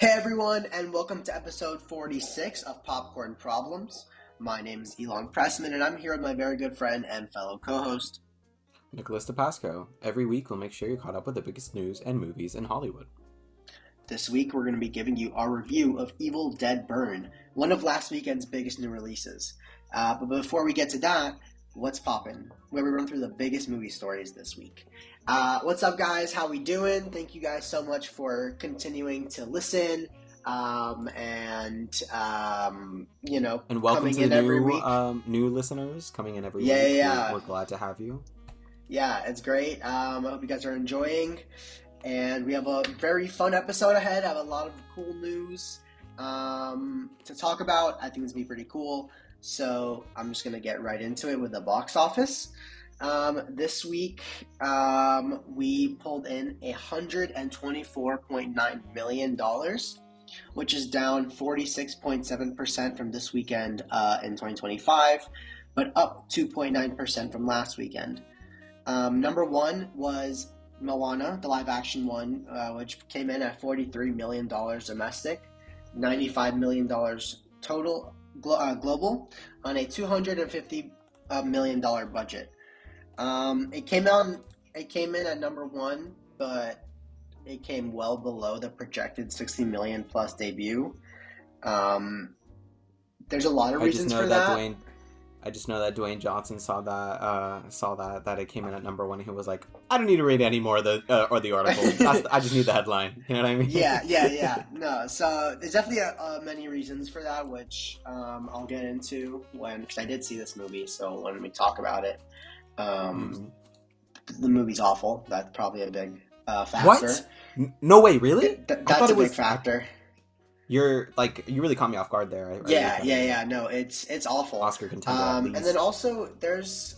Hey everyone, and welcome to episode 46 of Popcorn Problems. My name is Ilan Pressman, and I'm here with my very good friend and fellow co-host, Nicholas DePasco. Every week we'll make sure you're caught up with the biggest news and movies in Hollywood. This week we're going to be giving you our review of Evil Dead Burn, one of last weekend's biggest new releases. But before we get to that, what's poppin'? Where we run through the biggest movie stories this week. What's up, guys? How we doing? Thank you guys so much for continuing to listen, and welcome coming to in the every week. New listeners coming in every week. Yeah. We're glad to have you. Yeah, it's great. I hope you guys are enjoying, and we have a very fun episode ahead. I have a lot of cool news to talk about. I think it's going to be pretty cool. So I'm just going to get right into it with the box office. This week, we pulled in $124.9 million, which is down 46.7% from this weekend in 2025, but up 2.9% from last weekend. Number one was Moana, the live-action one, which came in at $43 million domestic, $95 million total global, on a $250 million budget. It came in at number one, but it came well below the projected 60 million plus debut. There's a lot of reasons for that. I just know that Dwayne Johnson saw that it came in at number one. He was like, I don't need to read any more of the article. I just need the headline. You know what I mean? Yeah. No, so there's definitely many reasons for that, which I'll get into because I did see this movie. So when we talk about it, the movie's awful. That's probably a big factor. What? No way, really? That's a big factor. You really caught me off guard there. Yeah. No, it's awful. Oscar contender, at least. And then also there's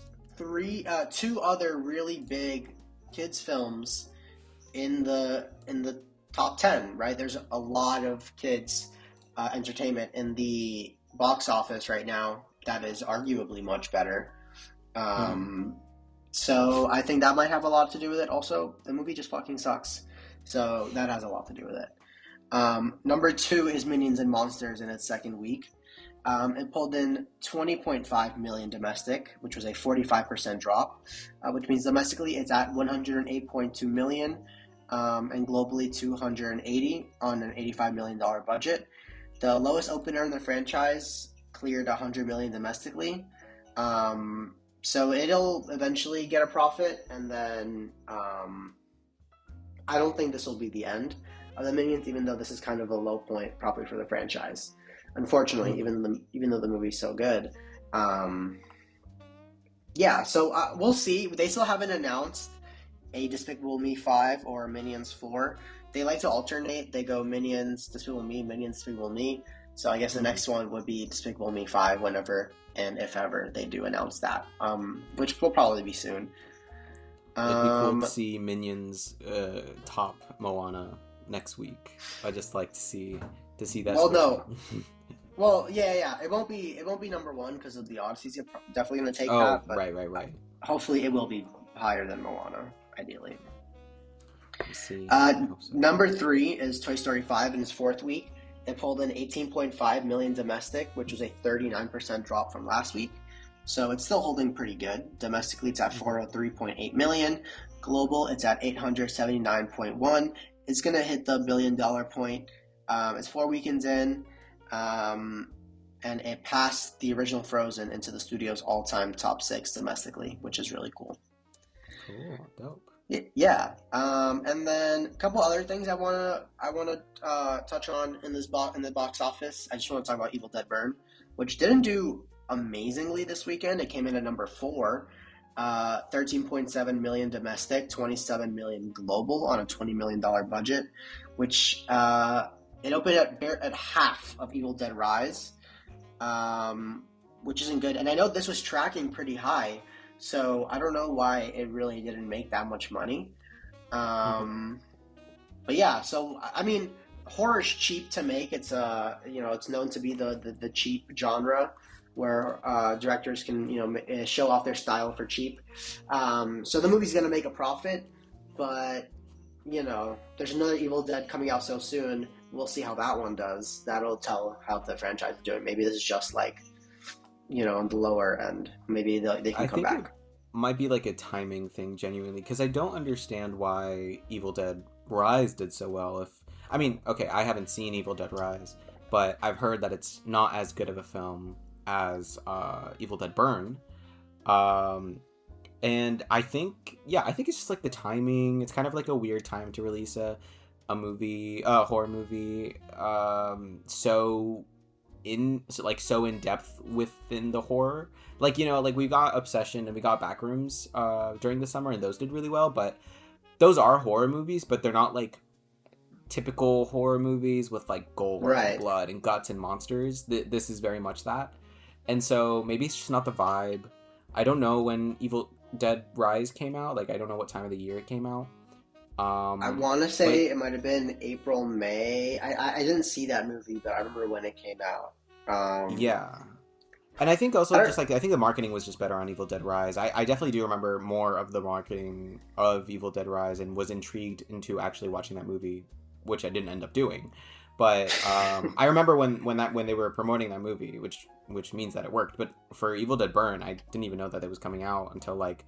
two other really big kids films in the top 10. Right? There's a lot of kids entertainment in the box office right now that is arguably much better. So I think that might have a lot to do with it. Also, the movie just fucking sucks. So that has a lot to do with it. Number two is Minions and Monsters in its second week. It pulled in 20.5 million domestic, which was a 45% drop, which means domestically it's at 108.2 million, and globally 280 on an $85 million budget. The lowest opener in the franchise cleared 100 million domestically. So it'll eventually get a profit, and then I don't think this will be the end of the Minions, even though this is kind of a low point probably for the franchise. Unfortunately, even though the movie's so good. So we'll see. They still haven't announced a Despicable Me 5 or Minions 4. They like to alternate. They go Minions, Despicable Me, Minions, Despicable Me. So I guess the next one would be Despicable Me 5 whenever and if ever they do announce that, which will probably be soon. It'd be cool to see Minions top Moana next week. I just like to see that. Well, no. Well, yeah. It won't be number one because of the Odysseys. You're definitely going to take that. But right. Hopefully, it will be higher than Moana. Ideally. Let's see. Number three is Toy Story 5 in its fourth week. It pulled in 18.5 million domestic, which was a 39% drop from last week. So it's still holding pretty good. Domestically, it's at 403.8 million. Global, it's at 879.1. It's going to hit the $1 billion point. It's 4 weekends in, and it passed the original Frozen into the studio's all-time top 6 domestically, which is really cool. Cool, dope. Yeah, and then a couple other things I wanna touch on in the box office. I just want to talk about Evil Dead Burn, which didn't do amazingly this weekend. It came in at number 4, 13.7 million domestic, 27 million global on a $20 million budget, which it opened at half of Evil Dead Rise, which isn't good. And I know this was tracking pretty high. So I don't know why it really didn't make that much money. But yeah, so I mean, horror's cheap to make. It's it's known to be the cheap genre where directors can show off their style for cheap. So the movie's gonna make a profit, but there's another Evil Dead coming out so soon we'll see how that one does. That'll tell how the franchise is doing. Maybe this is just like, on the lower end. Maybe they can I come think it back. might be like a timing thing, genuinely, because I don't understand why Evil Dead Rise did so well. I mean, okay, I haven't seen Evil Dead Rise, but I've heard that it's not as good of a film as Evil Dead Burn. Um, and I think it's just like the timing. It's kind of like a weird time to release a horror movie. So in depth within the horror, like like we got Obsession and we got Backrooms during the summer, and those did really well. But those are horror movies, but they're not like typical horror movies with like gore and Right. blood and guts and monsters. This is very much that, and so maybe it's just not the vibe. I don't know when Evil Dead Rise came out. Like I don't know what time of the year it came out. I Um, want to but say it might have been April, May. I didn't see that movie, but I remember when it came out. yeah. And I think I also don't, just like I think the marketing was just better on Evil Dead Rise. I definitely do remember more of the marketing of Evil Dead Rise and was intrigued into actually watching that movie, which I didn't end up doing. But I remember when they were promoting that movie, which means that it worked. But for Evil Dead Burn, I didn't even know that it was coming out until like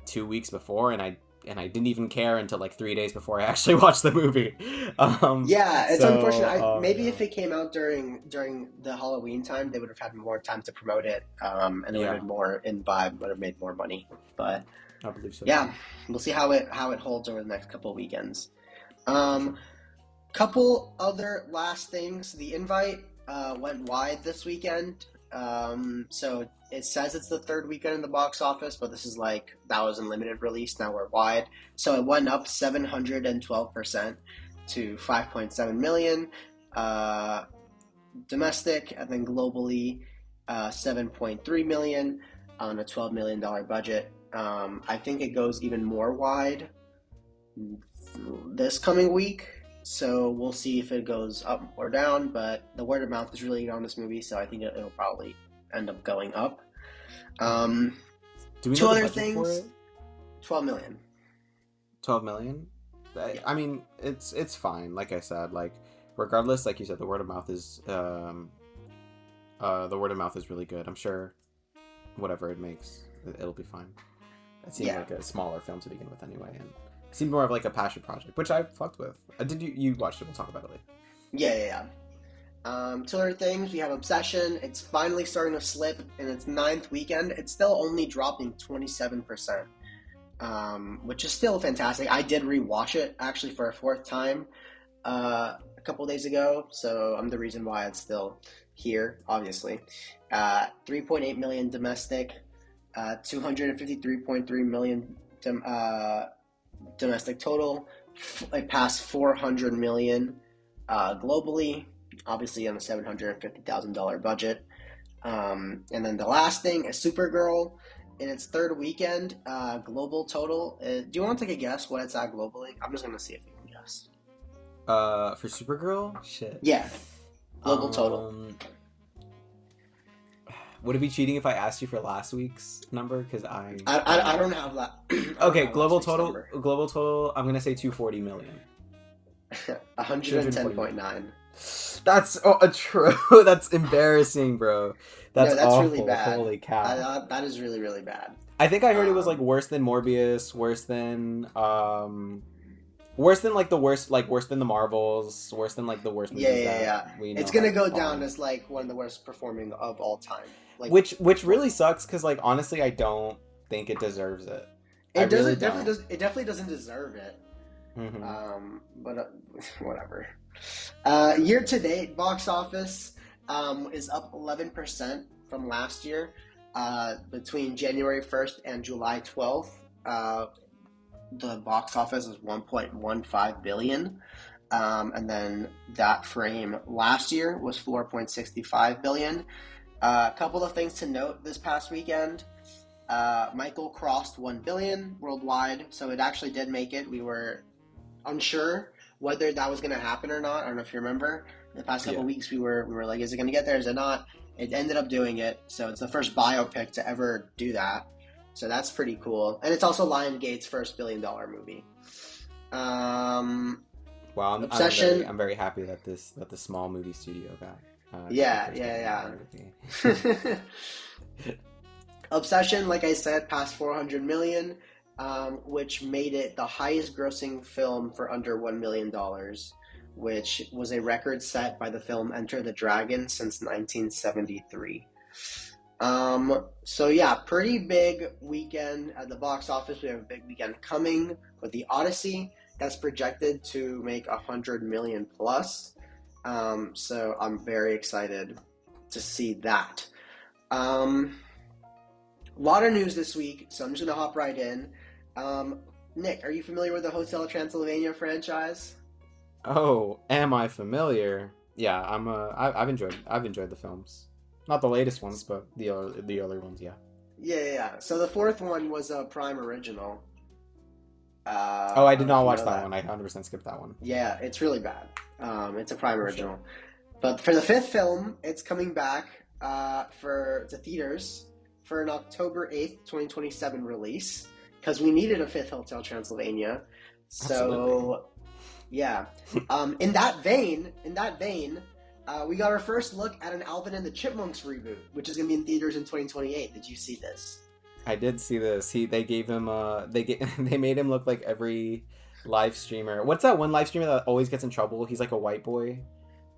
2 weeks before, and I didn't even care until like 3 days before I actually watched the movie. yeah, it's unfortunate. Maybe Yeah, if it came out during the Halloween time, they would have had more time to promote it, and it would have yeah, been more in vibe, would have made more money. But I believe so too. yeah, we'll see how it holds over the next couple of weekends. Um, Couple other last things. The invite went wide this weekend. So it says it's the third weekend in the box office, but this is like that was in limited release. Now we're wide. So it went up 712% to 5.7 million domestic, and then globally 7.3 million on a $12 million budget. I think it goes even more wide this coming week. So we'll see if it goes up or down, but the word of mouth is really good on this movie, so I think it'll probably end up going up. Hmm. Um, Do we know Two the other budget for things. it? 12 million. 12 million. Yeah. I mean, it's fine. Like I said, like regardless, like you said, the word of mouth is really good. I'm sure whatever it makes, it'll be fine. It seemed Yeah. like a smaller film to begin with, anyway, and it seemed more of like a passion project, which I fucked with. Did you watched it? We'll talk about it later. Yeah. Two other things. We have Obsession. It's finally starting to slip in its ninth weekend. It's still only dropping 27%, which is still fantastic. I did rewatch it actually for a fourth time a couple days ago, so I'm the reason why it's still here, obviously. 3.8 million domestic, 253.3 million domestic total. It passed 400 million globally, obviously on a $750,000 budget. And then the last thing is Supergirl in its third weekend, global total. Do you want to take a guess what it's at globally? I'm just gonna see if you can guess. For Supergirl, shit. Yeah, global total. Would it be cheating if I asked you for last week's number? Because I don't have that. Okay, global total. Global total. I'm gonna say 240 million. 110.9. That's true. That's embarrassing, bro. That's That's awful. really bad. Holy cow. That is really, really bad. I think I heard it was like worse than Morbius, worse than like worse than the Marvels, worse than like the worst movies Yeah. we know It's gonna have go fallen. down as like one of the worst performing of all time. Like, which really sucks because like honestly I don't think it deserves it. it doesn't. Really definitely does. It definitely doesn't deserve it. Mm-hmm. But whatever. Year to date box office is up 11% from last year. Between January 1st and July 12th, the box office is 1.15 billion. And then that frame last year was 4.65 billion. A couple of things to note this past weekend. Michael crossed 1 billion worldwide, so it actually did make it. We were unsure whether that was going to happen or not. I don't know if you remember. The past couple weeks, we were like, is it going to get there? Is it not? It ended up doing it. So it's the first biopic to ever do that. So that's pretty cool. And it's also Lionsgate's first $1 billion movie. Wow, Obsession. I'm very happy that the small movie studio got Yeah, first yeah, movie. yeah. Obsession, like I said, passed 400 million, which made it the highest grossing film for under $1 million, which was a record set by the film Enter the Dragon since 1973. So yeah, pretty big weekend at the box office. We have a big weekend coming with The Odyssey that's projected to make 100 million plus. So I'm very excited to see that. A lot of news this week, so I'm just gonna hop right in. Nick, are you familiar with the Hotel Transylvania franchise? Oh, am I familiar? Yeah, I've enjoyed the films. Not the latest ones, but the earlier ones, yeah. Yeah, yeah, yeah. So the fourth one was a Prime original. Oh, I I don't did know if not you watch know that that. one. I 100% skipped that one. Yeah, it's really bad. It's a Prime For sure. original. But for the fifth film, it's coming back to theaters for an October 8th, 2027 release because we needed a fifth Hotel Transylvania. Absolutely. So, yeah. In that vein, we got our first look at an Alvin and the Chipmunks reboot, which is going to be in theaters in 2028. Did you see this? I did see this. They gave him they made him look like every live streamer. What's that one live streamer that always gets in trouble? He's like a white boy.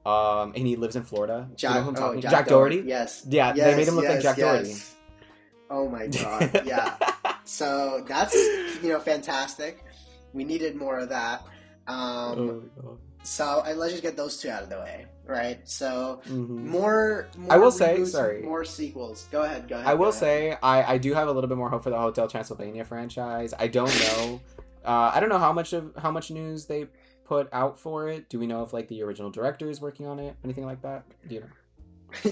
And he lives in Florida. Do you know who I'm talking? Jack Jack Doherty. Doherty? Yes. Yeah, they made Yes, him look like yes, Jack Doherty. yes. Oh my God. Yeah. So that's, fantastic. We needed more of that. Oh my god. So let's just get those two out of the way, right? So Hmm. more I will say, reboots, sorry. more sequels. Go ahead. I Go will ahead. say I do have a little bit more hope for the Hotel Transylvania franchise. I don't know. I don't know how much news they put out for it. Do we know if like the original director is working on it? Anything like that? Do you know?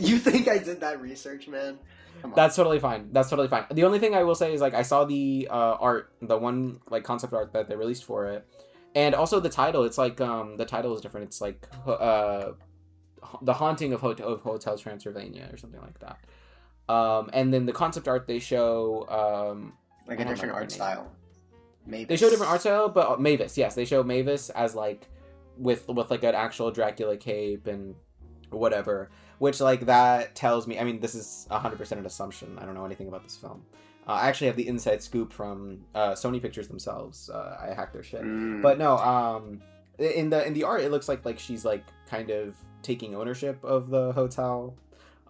You think I did that research, man? Come on. That's totally fine. That's totally fine. The only thing I will say is like I saw the art, the one like concept art that they released for it, and also the title. It's like the title is different. It's like the haunting of Hotel Transylvania or something like that. And then the concept art they show Like I a don't different remember art her name. style. Maybe. They show different art style, but Mavis, yes, they show Mavis as like with like an actual Dracula cape and whatever, which like that tells me. I mean, this is 100% an assumption. I don't know anything about this film. I actually have the inside scoop from Sony Pictures themselves. I hacked their shit, but no. In the art, it looks like she's like kind of taking ownership of the hotel.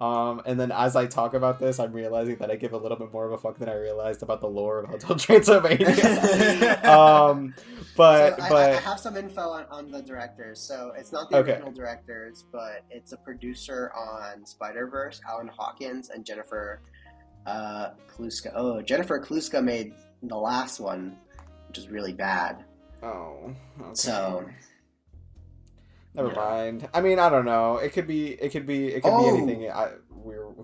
And then as I talk about this, I'm realizing that I give a little bit more of a fuck than I realized about the lore of Hotel Transylvania. So I But have some info on the directors. So it's not the okay. original directors, but it's a producer on Spider-Verse, Alan Hawkins, and Jennifer Kluska. Oh, Jennifer Kluska made the last one, which is really bad. Oh, okay. So Never yeah. mind. I mean, I don't know. It could be Oh, anything.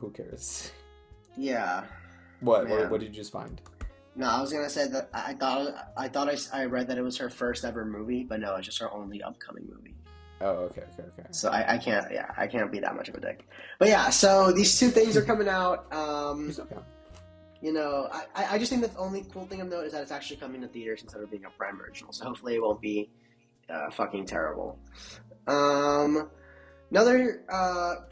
Who cares? yeah, What man. did you just find? No, I was gonna say that I read that it was her first ever movie, but no, it's just her only upcoming movie. Oh, okay. So I can't be that much of a dick. But yeah, so these two things are coming out. It's okay. I just think the only cool thing of note is that it's actually coming to theaters instead of being a Prime original. So hopefully it won't be fucking terrible. Another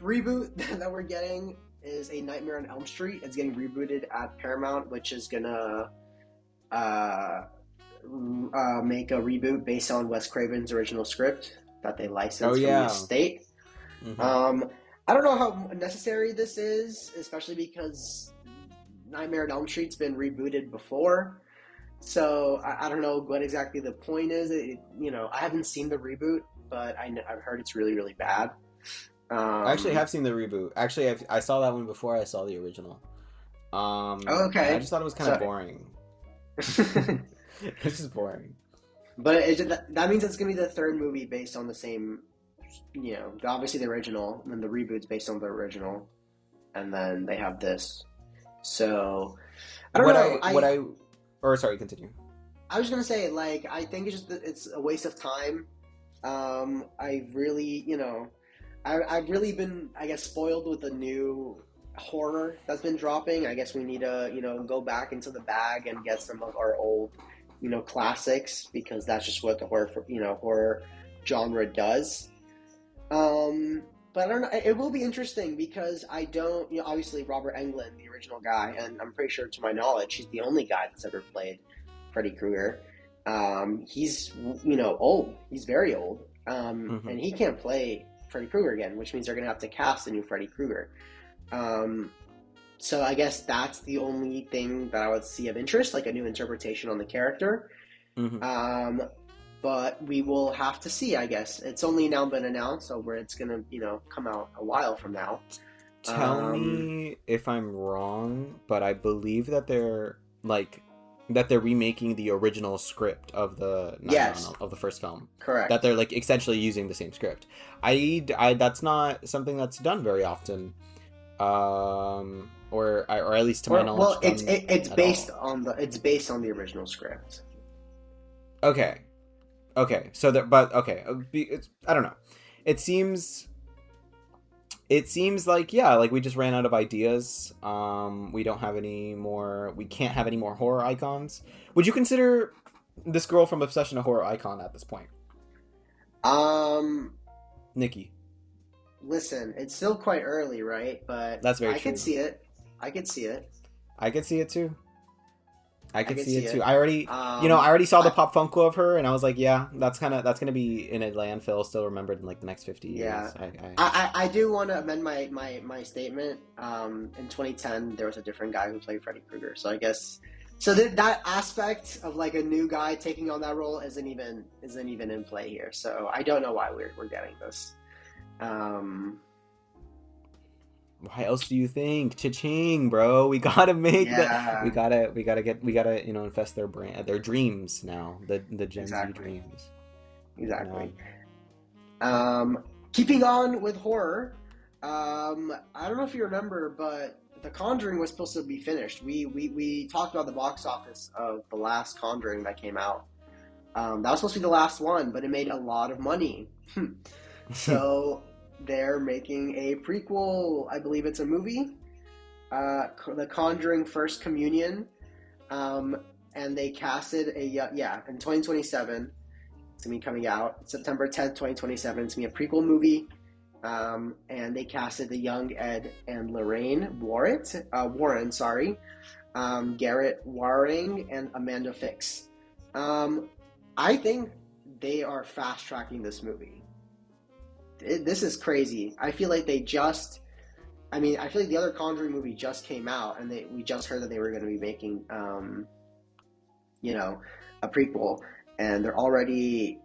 reboot that we're getting is A Nightmare on Elm Street. It's getting rebooted at Paramount, which is gonna make a reboot based on Wes Craven's original script that they licensed Oh from the yeah. estate. Mm-hmm. I don't know how necessary this is, especially because Nightmare on Elm Street's been rebooted before. So I don't know what exactly the point is. I haven't seen the reboot, but I've heard it's really, really bad. I actually have seen the reboot. Actually, I saw that one before I saw the original. Okay. I just thought it was kind of boring. It's just boring. But that means it's going to be the third movie based on the same, obviously the original, and then the reboot's based on the original, and then they have this. So, I don't know. Or sorry, continue. I was going to say, like, I think it's a waste of time. I've really, I've really been, I guess, spoiled with the new horror that's been dropping. I guess we need to, go back into the bag and get some of our old, classics, because that's just what the horror genre does. But I don't know. It will be interesting because I don't, obviously Robert Englund, the original guy, and I'm pretty sure to my knowledge, he's the only guy that's ever played Freddy Krueger. He's, old. He's very old. And he can't play Freddy Krueger again, which means they're going to have to cast a new Freddy Krueger. So I guess that's the only thing that I would see of interest, like a new interpretation on the character. But we will have to see, I guess. It's only now been announced, so where it's going to, come out a while from now. Tell me if I'm wrong, but I believe that they're remaking the original script of the of the first film. Correct. That they're like essentially using the same script. I that's not something that's done very often. Or at least to my knowledge. Well, it's based on the original script. Okay. So I don't know. It seems like we just ran out of ideas. We don't have any more. We can't have any more horror icons. Would you consider this girl from Obsession a horror icon at this point? Nikki. Listen, it's still quite early, right? But that's very true. I could see it. I could see it too. I already saw the pop Funko of her, and I was like, yeah, that's gonna be in a landfill, still remembered in like the next 50 years. Yeah. I do want to amend my statement. In 2010, there was a different guy who played Freddy Krueger, so I guess that aspect of like a new guy taking on that role isn't even in play here. So I don't know why we're getting this. Why else do you think? Cha-ching, bro. We gotta make that. We gotta infest their brand, their dreams now. The Gen Z dreams. Exactly. Keeping on with horror. I don't know if you remember, but The Conjuring was supposed to be finished. We talked about the box office of the last Conjuring that came out. That was supposed to be the last one, but it made a lot of money. So they're making a prequel. I believe it's a movie, The Conjuring First Communion, and they casted in 2027. It's gonna be coming out September 10th, 2027. It's gonna be a prequel movie, and they casted the young Ed and Lorraine Warren, Garrett Waring, and Amanda Fix. I think they are fast tracking this movie. This is crazy. I feel like the other Conjuring movie just came out, and we just heard that they were going to be making, a prequel, and they're already,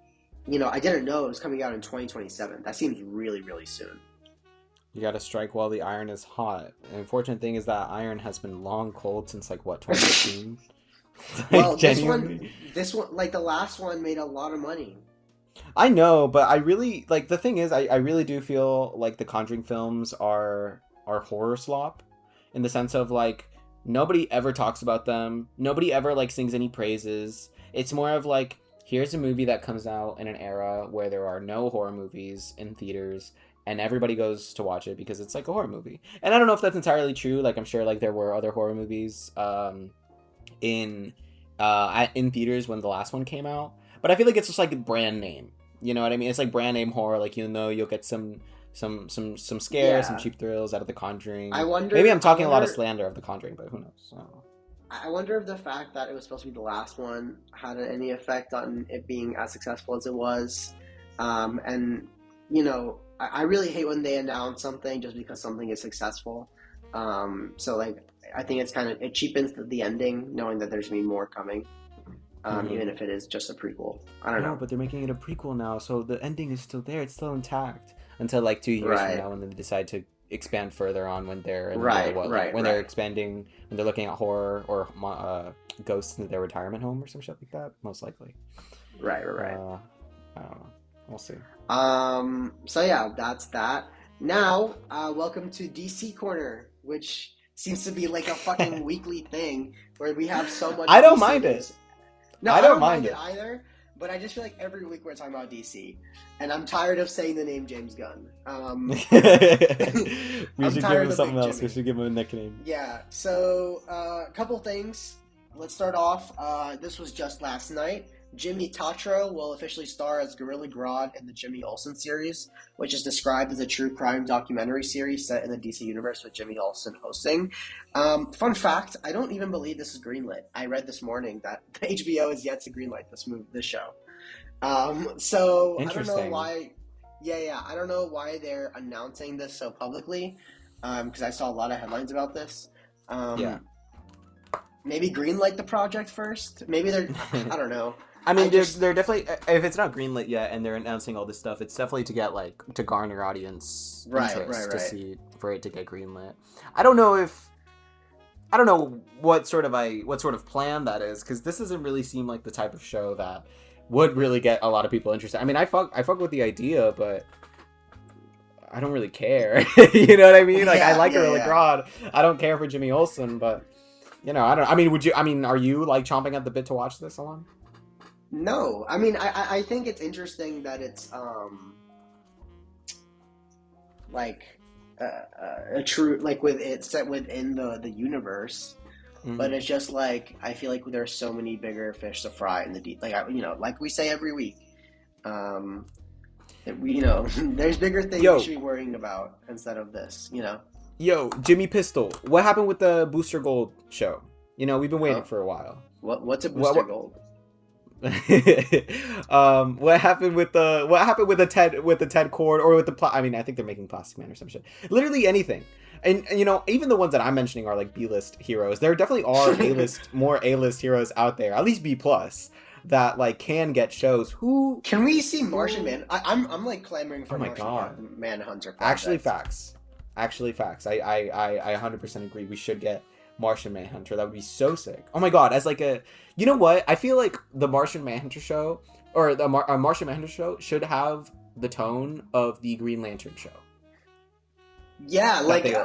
I didn't know it was coming out in 2027. That seems really, really soon. You got to strike while the iron is hot. The unfortunate thing is that iron has been long cold since 2015. Well, this one, like the last one, made a lot of money. I know, but I really the thing is, I really do feel like the Conjuring films are horror slop, in the sense of like nobody ever talks about them, nobody ever sings any praises. It's more of like, here's a movie that comes out in an era where there are no horror movies in theaters, and everybody goes to watch it because it's like a horror movie. And I don't know if that's entirely true. Like, I'm sure there were other horror movies in theaters when the last one came out. But I feel like it's just like a brand name. You know what I mean? It's like brand name horror. Like, you'll get some scares, some cheap thrills out of The Conjuring. Maybe I'm talking a lot of slander of The Conjuring, but who knows? So. I wonder if the fact that it was supposed to be the last one had any effect on it being as successful as it was. And, I really hate when they announce something just because something is successful. So, I think it cheapens the ending, knowing that there's going to be more coming. Even if it is just a prequel. I don't know. But they're making it a prequel now, so the ending is still there. It's still intact until 2 years from now, when they decide to expand further on, when they're they're expanding, when they're looking at horror or ghosts in their retirement home or some shit like that. Most likely. Right. I don't know. We'll see. So yeah, that's that. Now, welcome to DC Corner, which seems to be like a fucking weekly thing where we have so much. I don't mind it. No, I don't mind it either, but I just feel like every week we're talking about DC, and I'm tired of saying the name James Gunn. We should give him something else. We should give him a nickname. Yeah, so a couple things. Let's start off. This was just last night. Jimmy Tatro will officially star as Gorilla Grodd in the Jimmy Olsen series, which is described as a true crime documentary series set in the DC universe with Jimmy Olsen hosting. Fun fact: I don't even believe this is greenlit. I read this morning that HBO is yet to greenlight this show. So I don't know Interesting. why. Yeah, I don't know why they're announcing this so publicly. Because I saw a lot of headlines about this. Yeah. Um, Maybe greenlight the project first. Maybe they're. I don't know. I I mean, just. they're definitely, if it's not greenlit yet and they're announcing all this stuff, it's definitely to get like to garner audience interest to Right. see for it to get greenlit. I don't know if I don't know what sort of plan that is, because this doesn't really seem like the type of show that would really get a lot of people interested. I mean, I fuck with the idea, but I don't really care. You know what I mean? Like, I like Gorilla Yeah. Grodd. I don't care for Jimmy Olsen, but I don't. I mean, would you? I mean, are you like chomping at the bit to watch this, Alon? No, I mean, I think it's interesting that it's like a true like with it set within the universe, but Mm-hmm. it's just like I feel like there's so many bigger fish to fry in the deep. Like like we say every week, um, there's bigger things we Yo, should be worrying about instead of this. yo, Jimmy Pistol. What happened with the Booster Gold show? We've been waiting Huh? for a while. What's a What? booster What gold? what happened with the Ted cord or with I mean, I think they're making Plastic Man or some shit. Literally anything. And even the ones that I'm mentioning are like B-list heroes. There definitely are more A-list heroes out there, at least B plus, that like can get shows. Can we see Martian Who? Man? I'm like clamoring Oh for my god. Manhunter Actually, project. facts. Actually, facts. I 100% agree. We should get Martian Manhunter. That would be so sick. Oh my god, as like a, you know what? I feel like the Martian Manhunter show, or Martian Manhunter show, should have the tone of the Green Lantern show. Yeah, That like they are.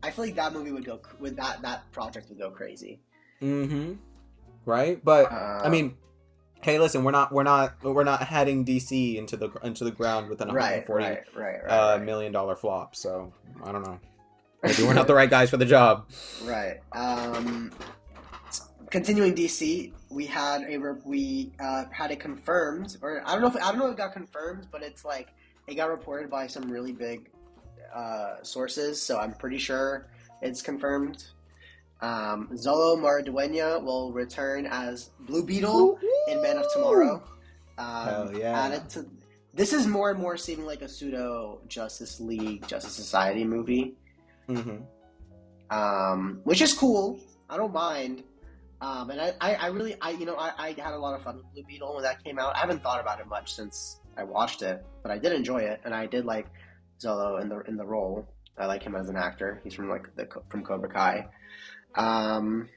I feel like that movie would go with that project would go crazy. Mm-hmm. Right, but I Uh, mean, hey, listen, we're not heading DC into the ground with an 140 right. million dollar flop. So I don't know. Maybe we're not the right guys for the job. Right. Continuing DC, we had it confirmed, or I don't know if it got confirmed, but it's like it got reported by some really big sources, so I'm pretty sure it's confirmed. Zolo Maraduena will return as Blue Beetle in Man of Woo-hoo! Tomorrow. Hell yeah. Added to this is more and more seeming like a pseudo Justice League, Justice Society movie, Mm-hmm. which is cool. I don't mind. And I really I had a lot of fun with Blue Beetle when that came out. I haven't thought about it much since I watched it, but I did enjoy it, and I did like Zolo in the role. I like him as an actor. He's from from Cobra Kai. Um,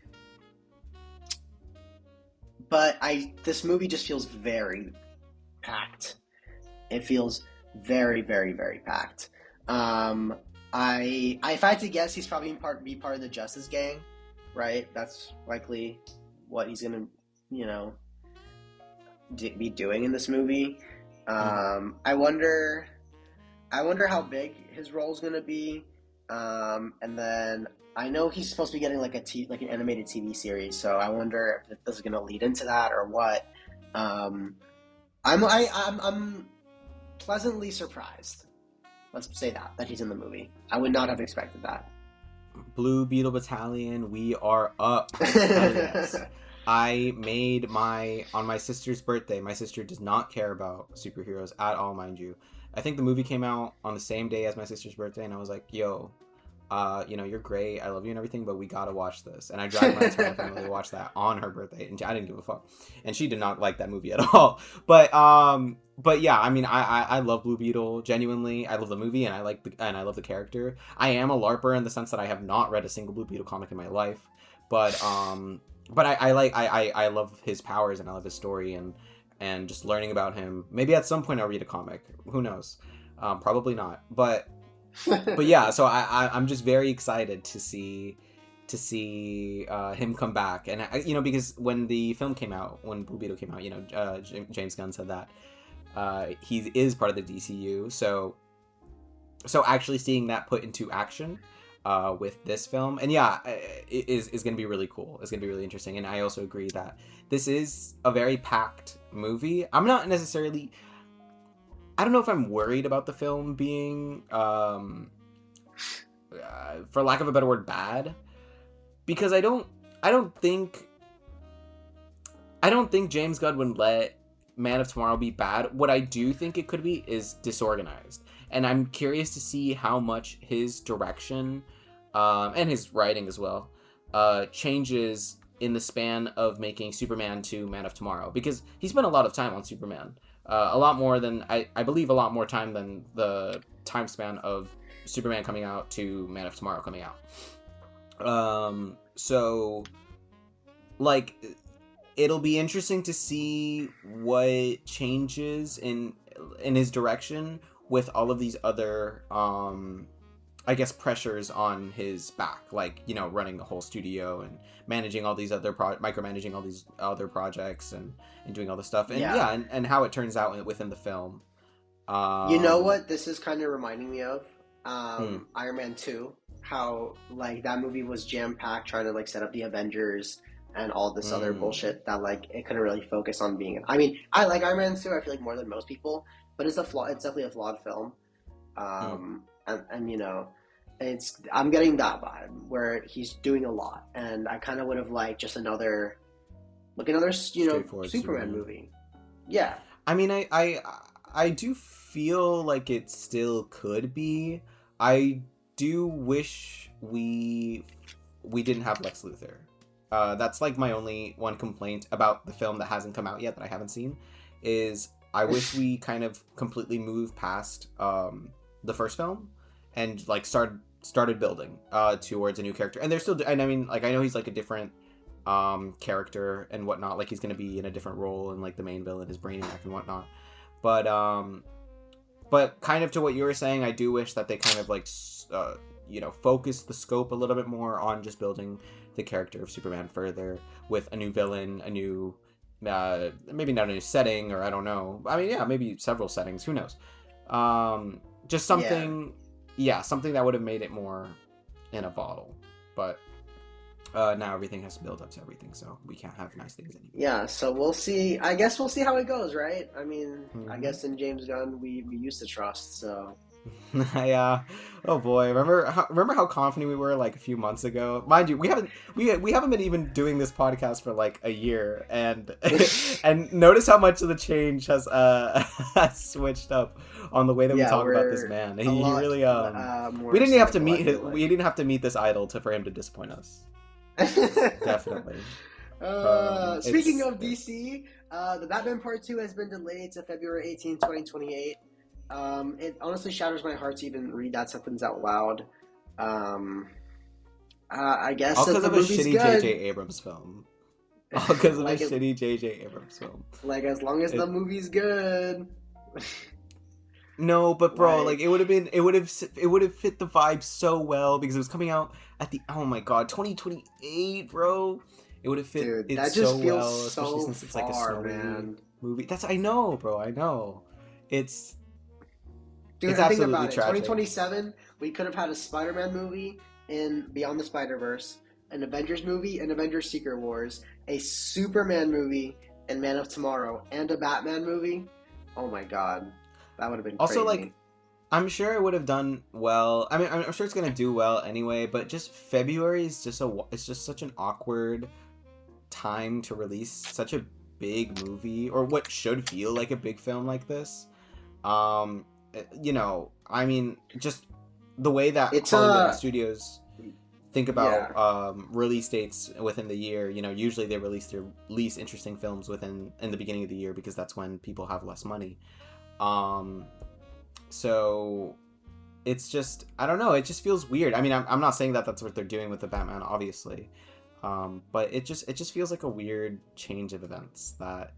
but this movie just feels very packed. It feels very, very, very packed. Um, if I had to guess, he's probably be part of the Justice Gang, right? That's likely what he's gonna, you know, be doing in this movie. Mm-hmm. I wonder how big his role is gonna be. And then I know he's supposed to be getting like an animated TV series, so I wonder if this is gonna lead into that or what. Um, I'm pleasantly surprised. Let's say that he's in the movie. I would not have expected that. Blue Beetle Battalion, we are up. Hell yes. I made on my sister's birthday. My sister does not care about superheroes at all, mind you. I think the movie came out on the same day as my sister's birthday, and I was like, yo, you're great. I love you and everything, but we gotta watch this. And I dragged my entire family to watch that on her birthday, and I didn't give a fuck. And she did not like that movie at all. But yeah, I mean, I love Blue Beetle genuinely. I love the movie, and I love the character. I am a LARPer in the sense that I have not read a single Blue Beetle comic in my life, but I love his powers and I love his story and just learning about him. Maybe at some point I'll read a comic. Who knows? Probably not. But yeah, so I'm just very excited to see him come back, and because when the film came out, when Blue Beetle came out, James Gunn said that he is part of the DCU, so actually seeing that put into action, with this film. And yeah, it is going to be really cool. It's going to be really interesting. And I also agree that this is a very packed movie. I'm not necessarily... I don't know if I'm worried about the film being, for lack of a better word, bad. Because I don't think James Gunn would let Man of Tomorrow be bad. What I do think it could be is disorganized. And I'm curious to see how much his direction, and his writing as well, changes in the span of making Superman to Man of Tomorrow. Because he spent a lot of time on Superman. A lot more than, I believe a lot more time than the time span of Superman coming out to Man of Tomorrow coming out. So, like, it'll be interesting to see what changes in his direction with all of these other, I guess, pressures on his back, like, you know, running the whole studio and managing all these other micromanaging all these other projects and doing all this stuff, and and how it turns out within the film. You know what this is kind of reminding me of? Iron Man 2, how, like, that movie was jam-packed trying to, like, set up the Avengers and all this other bullshit that, like, it couldn't really focus on being... I mean, I like Iron Man 2, I feel like, more than most people, but it's definitely a flawed film. And you know, I'm getting that vibe where he's doing a lot, and I kind of would have liked just another Superman movie. Yeah. I mean, I do feel like it still could be. I do wish we didn't have Lex Luthor. That's like my only one complaint about the film that hasn't come out yet that I haven't seen, is I wish we kind of completely moved past the first film and like started building towards a new character. And they're still, and I mean, like, I know he's like a different character and whatnot, like he's gonna be in a different role, and like the main villain is Brainiac and whatnot, but kind of to what you were saying, I do wish that they kind of like focus the scope a little bit more on just building the character of Superman further with a new villain, a new maybe not a new setting, or I don't know, I mean, yeah, maybe several settings, who knows, just something something that would have made it more in a bottle. But now everything has to build up to everything, so we can't have nice things anymore. Yeah, so we'll see. I guess we'll see how it goes, right? I mean, I guess in James Gunn we used to trust, so... Yeah. Oh boy, remember how confident we were like a few months ago? Mind you, we haven't been even doing this podcast for like a year, and and notice how much of the change has switched up on the way that we talk about this man. He really we didn't have to meet this idol for him to disappoint us. Definitely. Speaking of DC, the Batman Part 2 has been delayed to February 18, 2028. It honestly shatters my heart to even read that sentence out loud. I guess all because of a shitty J.J. Abrams film. All because of a shitty J.J. Abrams film. Like, as long as the movie's good. No, but bro, like it would have fit the vibe so well because it was coming out at the 2028, bro. It would have fit. Dude, it that just so feels well, so especially since it's like a far, snowy movie. I know, bro. I know. It's think absolutely about it. Tragic. 2027, we could have had a Spider-Man movie in Beyond the Spider-Verse, an Avengers movie in Avengers Secret Wars, a Superman movie in Man of Tomorrow, and a Batman movie. Oh my god. That would have been also crazy. Like, I'm sure it would have done well. I mean, I'm sure it's gonna do well anyway. But just February is it's just such an awkward time to release such a big movie, or what should feel like a big film like this. You know, I mean, just the way that Hollywood studios think about release dates within the year. You know, usually they release their least interesting films in the beginning of the year because that's when people have less money. So it's just, I don't know, it just feels weird. I mean, I'm not saying that that's what they're doing with the Batman, obviously, but it just feels like a weird change of events that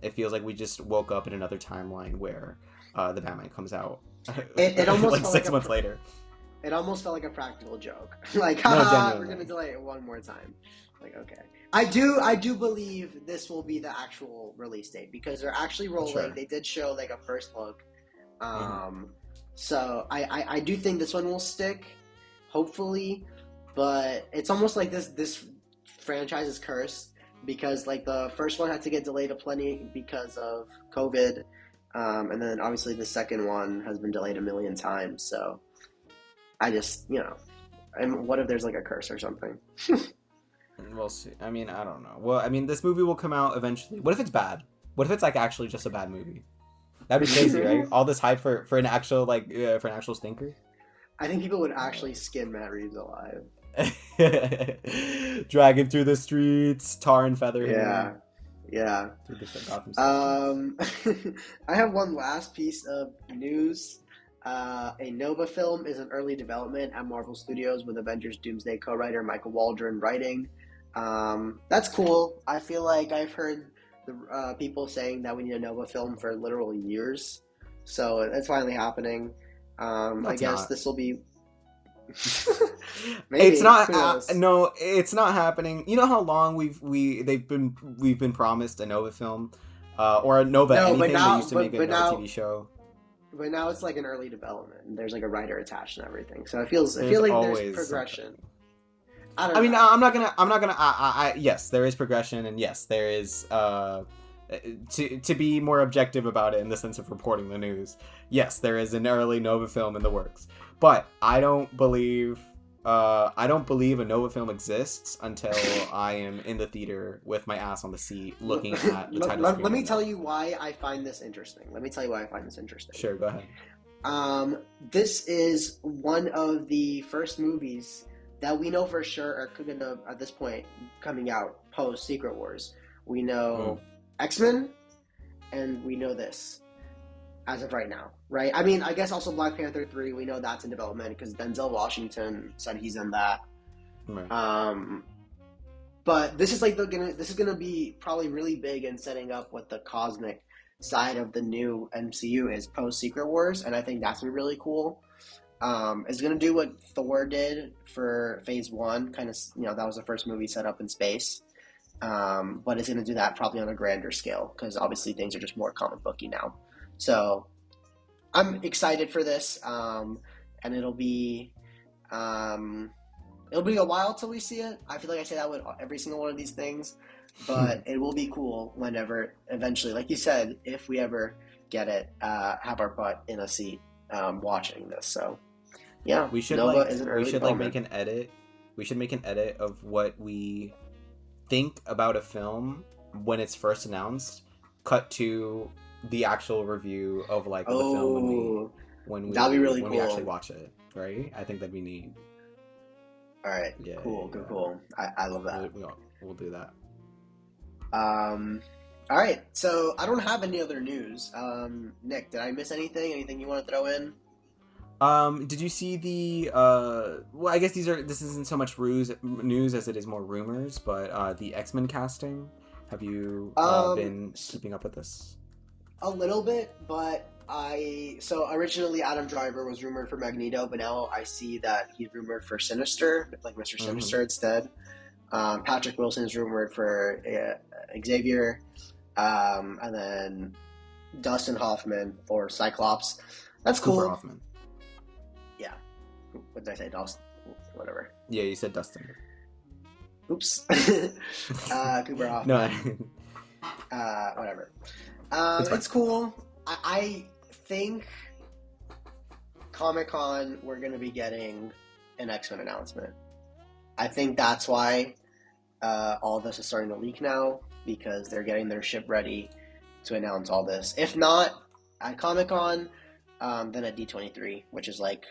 it feels like we just woke up in another timeline where the Batman comes out it almost like felt 6 like months later. It almost felt like a practical joke. Like, we're gonna delay it one more time. Like, okay. I do believe this will be the actual release date because they're actually rolling. Sure. They did show like a first look. So I do think this one will stick. hopefully, but it's almost like this franchise is cursed because like the first one had to get delayed a plenty because of COVID, and then obviously the second one has been delayed a million times. So I just and what if there's like a curse or something? We'll see. I mean, I don't know. Well, I mean, this movie will come out eventually. What if it's bad? What if it's like actually just a bad movie? That'd be crazy, right? All this hype for an actual for an actual stinker. I think people would actually skin Matt Reeves alive. Drag him through the streets, tar and feather him. Yeah. Through the I have one last piece of news. A Nova film is in early development at Marvel Studios with Avengers Doomsday co-writer Michael Waldron writing. That's cool. I feel like I've heard the people saying that we need a Nova film for literal years, so it's finally happening. I guess this will be. Maybe. It's not. No, it's not happening. You know how long we've been promised a Nova film, or a Nova anything. They used to make a Nova TV show. But now it's like an early development, and there's like a writer attached and everything. So I feel like there's progression. Something. I mean, I'm not gonna. Yes, there is progression, and yes, there is. To be more objective about it in the sense of reporting the news, yes, there is an early Nova film in the works. But I don't believe a Nova film exists until I am in the theater with my ass on the seat looking at the title screen. Let me tell you why I find this interesting. Sure, go ahead. This is one of the first movies that we know for sure are going to, at this point, coming out post Secret Wars. We know X-Men, and we know this as of right now, right? I mean, I guess also Black Panther 3, we know that's in development because Denzel Washington said he's in that. Right. But this is like this is gonna be probably really big in setting up what the cosmic side of the new MCU is post Secret Wars, and I think that's gonna be really cool. It's gonna do what Thor did for Phase 1, kind of, that was the first movie set up in space. But it's gonna do that probably on a grander scale because obviously things are just more comic booky now. So I'm excited for this, and it'll be a while till we see it. I feel like I say that with every single one of these things, but it will be cool whenever eventually, like you said, if we ever get it, have our butt in a seat watching this. So yeah, we should make an edit. We should make an edit of what we think about a film when it's first announced. Cut to the actual review of the film when that'd be really when cool. We actually watch it, right? I think that'd be neat. All right, yeah, cool. I love that. We'll do that. All right, so I don't have any other news. Nick, did I miss anything? Anything you want to throw in? Did you see the well, I guess this isn't so much news as it is more rumors, but the X-Men casting. Have you been keeping up with this? A little bit, but so originally Adam Driver was rumored for Magneto, but now I see that he's rumored for Sinister, like Mr. Sinister instead. Patrick Wilson is rumored for Xavier, and then Dustin Hoffman for Cyclops. That's cool. Cooper Hoffman. Yeah. What did I say? Dustin? Whatever. Yeah, you said Dustin. Oops. Cooper Hoffman. No. Whatever. It's cool. I think Comic-Con we're going to be getting an X-Men announcement. I think that's why all this is starting to leak now, because they're getting their ship ready to announce all this. If not at Comic-Con, then at D23, which is like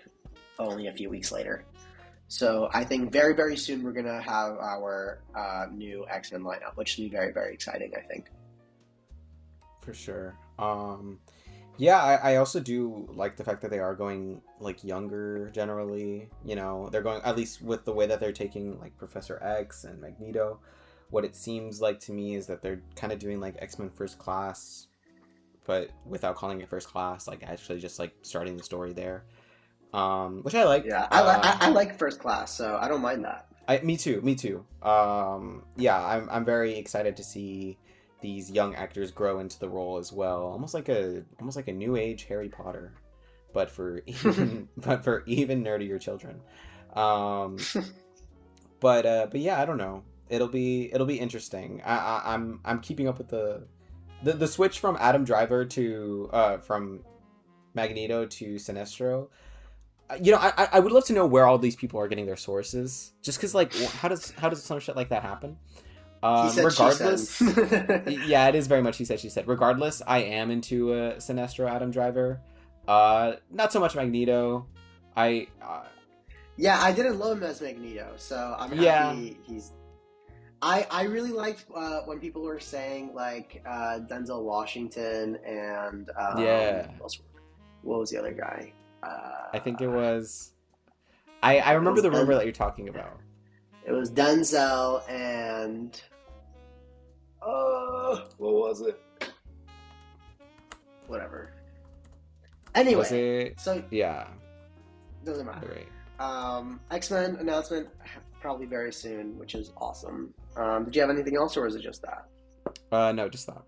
only a few weeks later. So I think very, very soon we're going to have our new X-Men lineup, which will be very, very exciting, I think. For sure. Yeah, I also do like the fact that they are going like younger generally. They're going, at least with the way that they're taking like Professor X and Magneto. What it seems like to me is that they're kind of doing like X-Men First Class, but without calling it First Class, like actually just like starting the story there. Which I like. Yeah, I like First Class, so I don't mind that. Me too. Yeah, I'm very excited to see these young actors grow into the role as well, almost like a new age Harry Potter, but for even nerdier children. Um, but yeah, I don't know. It'll be interesting. I'm keeping up with the switch from Adam Driver to from Magneto to Sinestro. I would love to know where all these people are getting their sources. Just because, like, how does some shit like that happen? He said, Regardless, she said. yeah, it is very much he said, she said. Regardless, I am into Sinestro Adam Driver. Not so much Magneto. I Yeah, I didn't love him as Magneto, so I'm happy he's. I really liked when people were saying like Denzel Washington and yeah. what was the other guy? I think it was. I remember the rumor that you're talking about. It was Denzel and what was it? Whatever. Anyway, Was it? So yeah, doesn't matter. Right. X-Men announcement probably very soon, which is awesome. Did you have anything else, or was it just that? No, just that.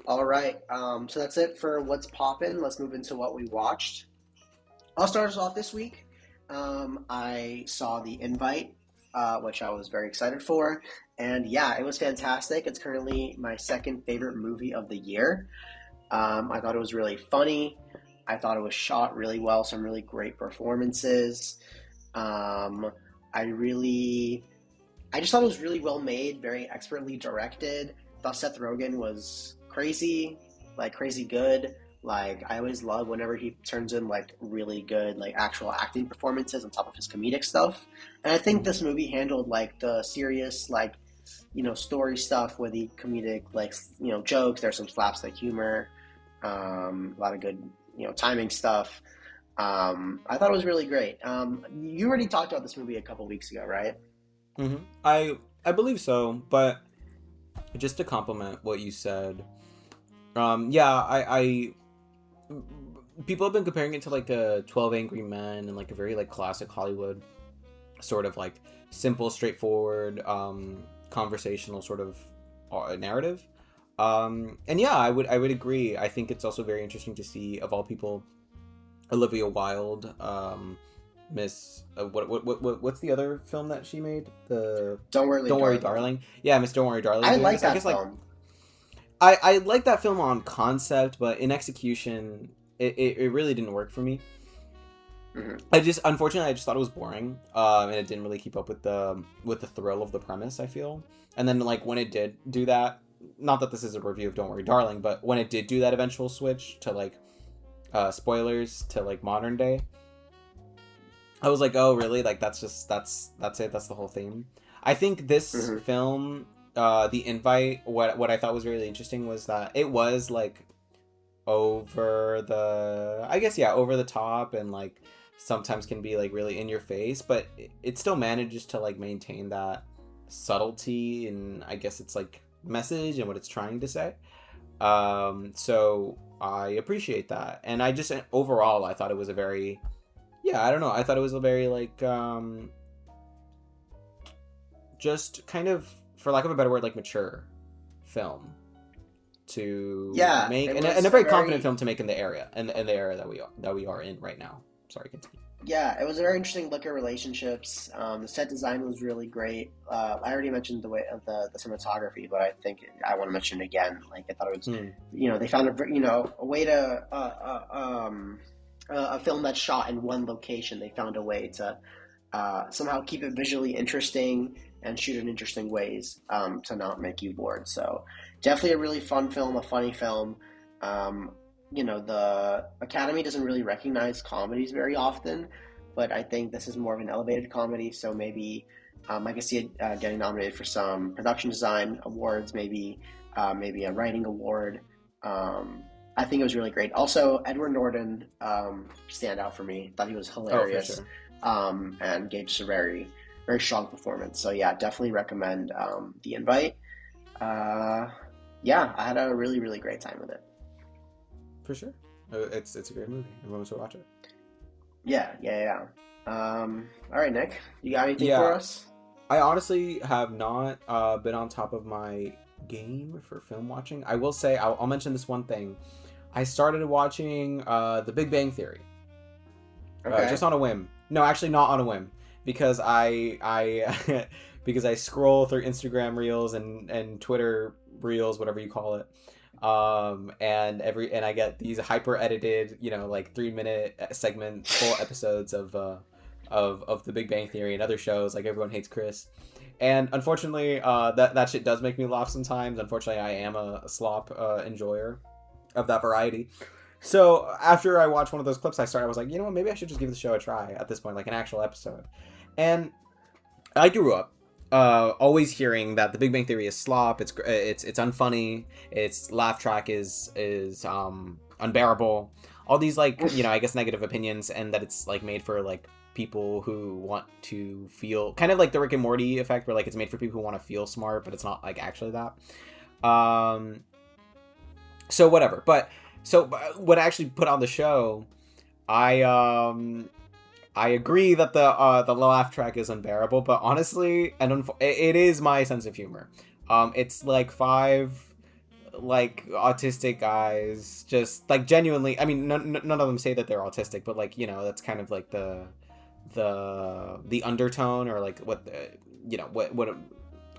All right. So that's it for what's poppin'. Let's move into what we watched. I'll start us off this week. I saw The Invite, which I was very excited for. And yeah, it was fantastic. It's currently my second favorite movie of the year. I thought it was really funny. I thought it was shot really well. Some really great performances. I just thought it was really well made, very expertly directed. Thought Seth Rogen was crazy good. Like, I always love whenever he turns in like really good like actual acting performances on top of his comedic stuff. And I think this movie handled like the serious like story stuff with the comedic like jokes. There's some slapstick humor, a lot of good timing stuff. I thought it was really great. You already talked about this movie a couple weeks ago, right? Mm-hmm. I believe so, but just to compliment what you said, I people have been comparing it to like a 12 Angry Men and like a very like classic Hollywood sort of like simple, straightforward, conversational sort of narrative. And yeah, I would agree. I think it's also very interesting to see, of all people, Olivia Wilde, Miss what's the other film that she made? The Don't Worry, Darling. Yeah, Miss Don't Worry, Darling. I like that film. I like that film on concept, but in execution, it really didn't work for me. Mm-hmm. Unfortunately, I just thought it was boring, and it didn't really keep up with the thrill of the premise, I feel. And then like when it did do that, not that this is a review of Don't Worry, Darling, but when it did do that eventual switch to like spoilers to like modern day, I was like, oh really? Like that's it? That's the whole theme? I think this film, The Invite, what I thought was really interesting was that it was like over the top, and like sometimes can be like really in your face, but it still manages to like maintain that subtlety, and I guess it's like message and what it's trying to say. So I appreciate that, and I just overall I thought it was a very I thought it was a very like just kind of, for lack of a better word, like mature film to make, and a very confident film to make in the era that we are in right now. Sorry, continue. Yeah, it was a very interesting look at relationships. The set design was really great. I already mentioned the way of the cinematography, but I think I want to mention it again. Like, I thought it was, they found a way to a film that's shot in one location. They found a way to somehow keep it visually interesting and shoot in interesting ways to not make you bored. So definitely a really fun film, a funny film. The Academy doesn't really recognize comedies very often, but I think this is more of an elevated comedy, so maybe I could see it getting nominated for some production design awards, maybe a writing award. I think it was really great. Also, Edward Norton stand out for me. Thought he was hilarious, and gave just a very, very strong performance. So yeah, definitely recommend The Invite. I had a really, really great time with it. For sure. It's a great movie. Everyone should watch it. Yeah. All right, Nick, you got anything for us? I honestly have not been on top of my game for film watching. I will say, I'll mention this one thing. I started watching The Big Bang Theory. Okay. Just on a whim. No, actually, not on a whim, because I because I scroll through Instagram Reels and Twitter Reels, whatever you call it, and I get these hyper edited, like 3 minute segment full episodes of The Big Bang Theory and other shows like Everyone Hates Chris. And unfortunately, that shit does make me laugh sometimes. Unfortunately, I am a slop enjoyer of that variety. So after I watched one of those clips, I was like, you know what, maybe I should just give the show a try at this point, like an actual episode. And I grew up always hearing that The Big Bang Theory is slop. It's unfunny. Its laugh track is unbearable. All these I guess negative opinions, and that it's like made for like people who want to feel kind of like the Rick and Morty effect, where like it's made for people who want to feel smart, but it's not like actually that. So whatever, but. So when I actually put on the show, I agree that the laugh track is unbearable, but honestly, it is my sense of humor. It's like five like autistic guys, just like genuinely. I mean, none of them say that they're autistic, but like that's kind of like the undertone, or like what what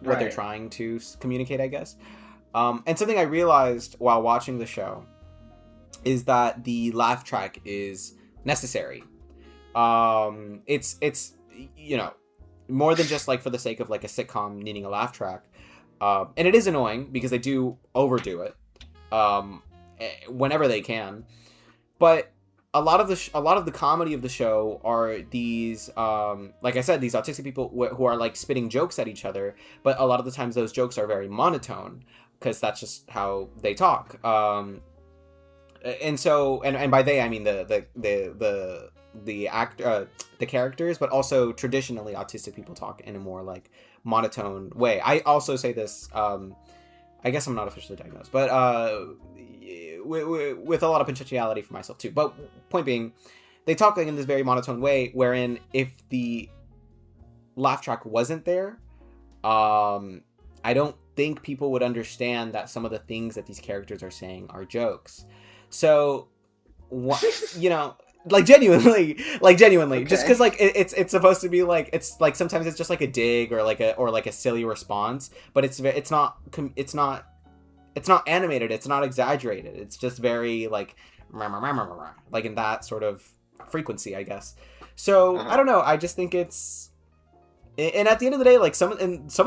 Right. they're trying to communicate, I guess. And something I realized while watching the show is that the laugh track is necessary. It's more than just like for the sake of like a sitcom needing a laugh track. And it is annoying because they do overdo it whenever they can. But a lot of the comedy of the show are these like I said, these autistic people who are like spitting jokes at each other, but a lot of the times those jokes are very monotone because that's just how they talk. And so, and by they I mean the characters, but also traditionally autistic people talk in a more like monotone way. I also say this. I guess I'm not officially diagnosed, but with a lot of potentiality for myself too. But point being, they talk like in this very monotone way, wherein if the laugh track wasn't there, I don't think people would understand that some of the things that these characters are saying are jokes. So, like genuinely, okay. Just because like it's supposed to be like, it's like sometimes it's just like a dig or like a silly response, but it's not animated, it's not exaggerated, it's just very like in that sort of frequency, I guess. So I don't know, I just think it's, and at the end of the day, like some of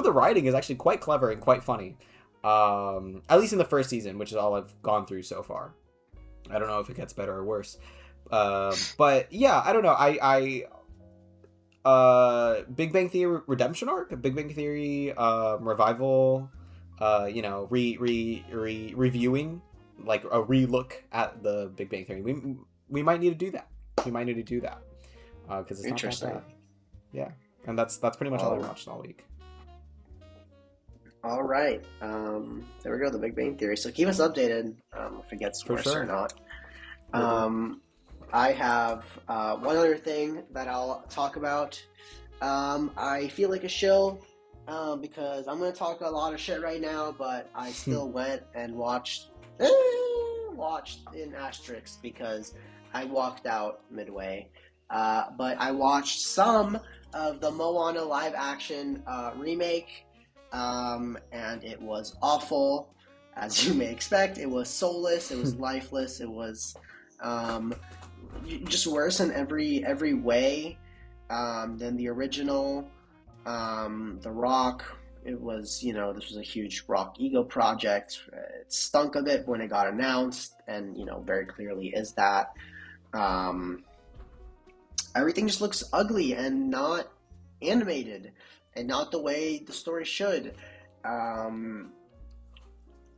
the writing is actually quite clever and quite funny, at least in the first season, which is all I've gone through so far. I don't know if it gets better or worse. But yeah, I don't know. Big Bang Theory redemption arc, Big Bang Theory revival, reviewing, like a relook at the Big Bang Theory. We might need to do that. Because it's not that bad. Yeah, and that's pretty much all I watched all week. All right. There we go, the Big Bang Theory. So keep us updated if it gets worse or not. I have one other thing that I'll talk about. I feel like a shill because I'm going to talk a lot of shit right now, but I still went and watched in asterisks because I walked out midway. But I watched some of the Moana live action remake. And it was awful, as you may expect. It was soulless, it was lifeless, it was just worse in every way than the original. The Rock, it was, this was a huge Rock ego project. It stunk a bit when it got announced, and very clearly is that. Everything just looks ugly and not animated, and not the way the story should.